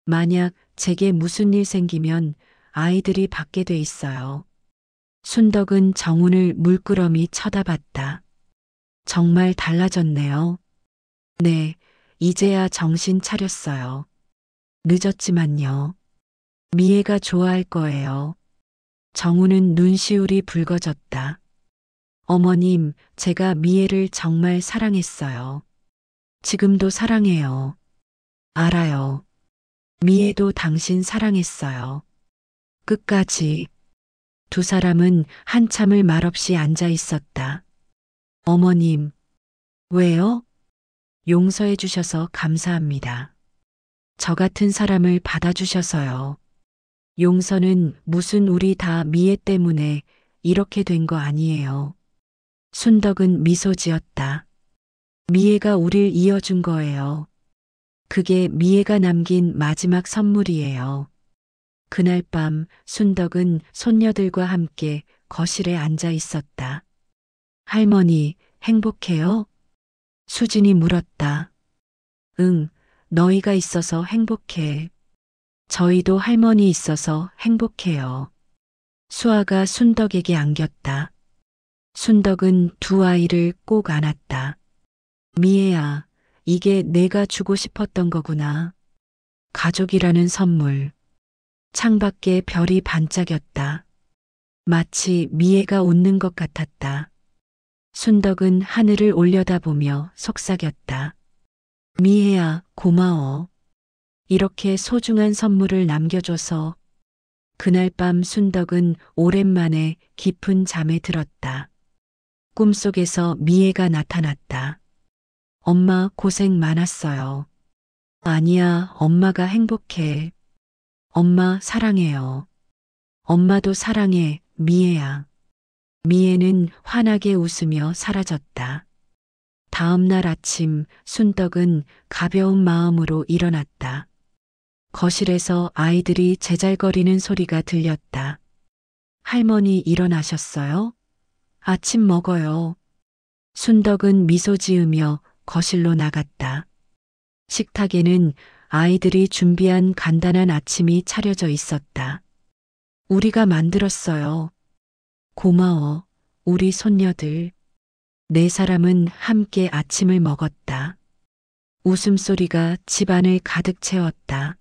만약 제게 무슨 일 생기면 아이들이 받게 돼 있어요. 순덕은 정훈을 물끄러미 쳐다봤다. 정말 달라졌네요. 네, 이제야 정신 차렸어요. 늦었지만요. 미애가 좋아할 거예요. 정훈은 눈시울이 붉어졌다. 어머님, 제가 미애를 정말 사랑했어요. 지금도 사랑해요. 알아요. 미애도 당신 사랑했어요. 끝까지. 두 사람은 한참을 말없이 앉아 있었다. 어머님, 왜요? 용서해 주셔서 감사합니다. 저 같은 사람을 받아주셔서요. 용서는 무슨 우리 다 미애 때문에 이렇게 된 거 아니에요. 순덕은 미소 지었다. 미애가 우릴 이어준 거예요. 그게 미애가 남긴 마지막 선물이에요. 그날 밤 순덕은 손녀들과 함께 거실에 앉아 있었다. 할머니, 행복해요? 수진이 물었다. 응, 너희가 있어서 행복해. 저희도 할머니 있어서 행복해요. 수아가 순덕에게 안겼다. 순덕은 두 아이를 꼭 안았다. 미애야, 이게 내가 주고 싶었던 거구나. 가족이라는 선물. 창밖에 별이 반짝였다. 마치 미애가 웃는 것 같았다. 순덕은 하늘을 올려다보며 속삭였다. 미애야, 고마워. 이렇게 소중한 선물을 남겨줘서. 그날 밤 순덕은 오랜만에 깊은 잠에 들었다. 꿈속에서 미애가 나타났다. 엄마 고생 많았어요. 아니야, 엄마가 행복해. 엄마 사랑해요. 엄마도 사랑해, 미애야. 미애는 환하게 웃으며 사라졌다. 다음 날 아침 순덕은 가벼운 마음으로 일어났다. 거실에서 아이들이 제잘거리는 소리가 들렸다. 할머니 일어나셨어요? 아침 먹어요. 순덕은 미소 지으며 거실로 나갔다. 식탁에는 아이들이 준비한 간단한 아침이 차려져 있었다. 우리가 만들었어요. 고마워, 우리 손녀들. 네 사람은 함께 아침을 먹었다. 웃음소리가 집안을 가득 채웠다.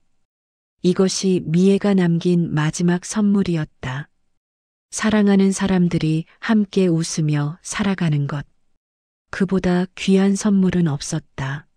이것이 미애가 남긴 마지막 선물이었다. 사랑하는 사람들이 함께 웃으며 살아가는 것. 그보다 귀한 선물은 없었다.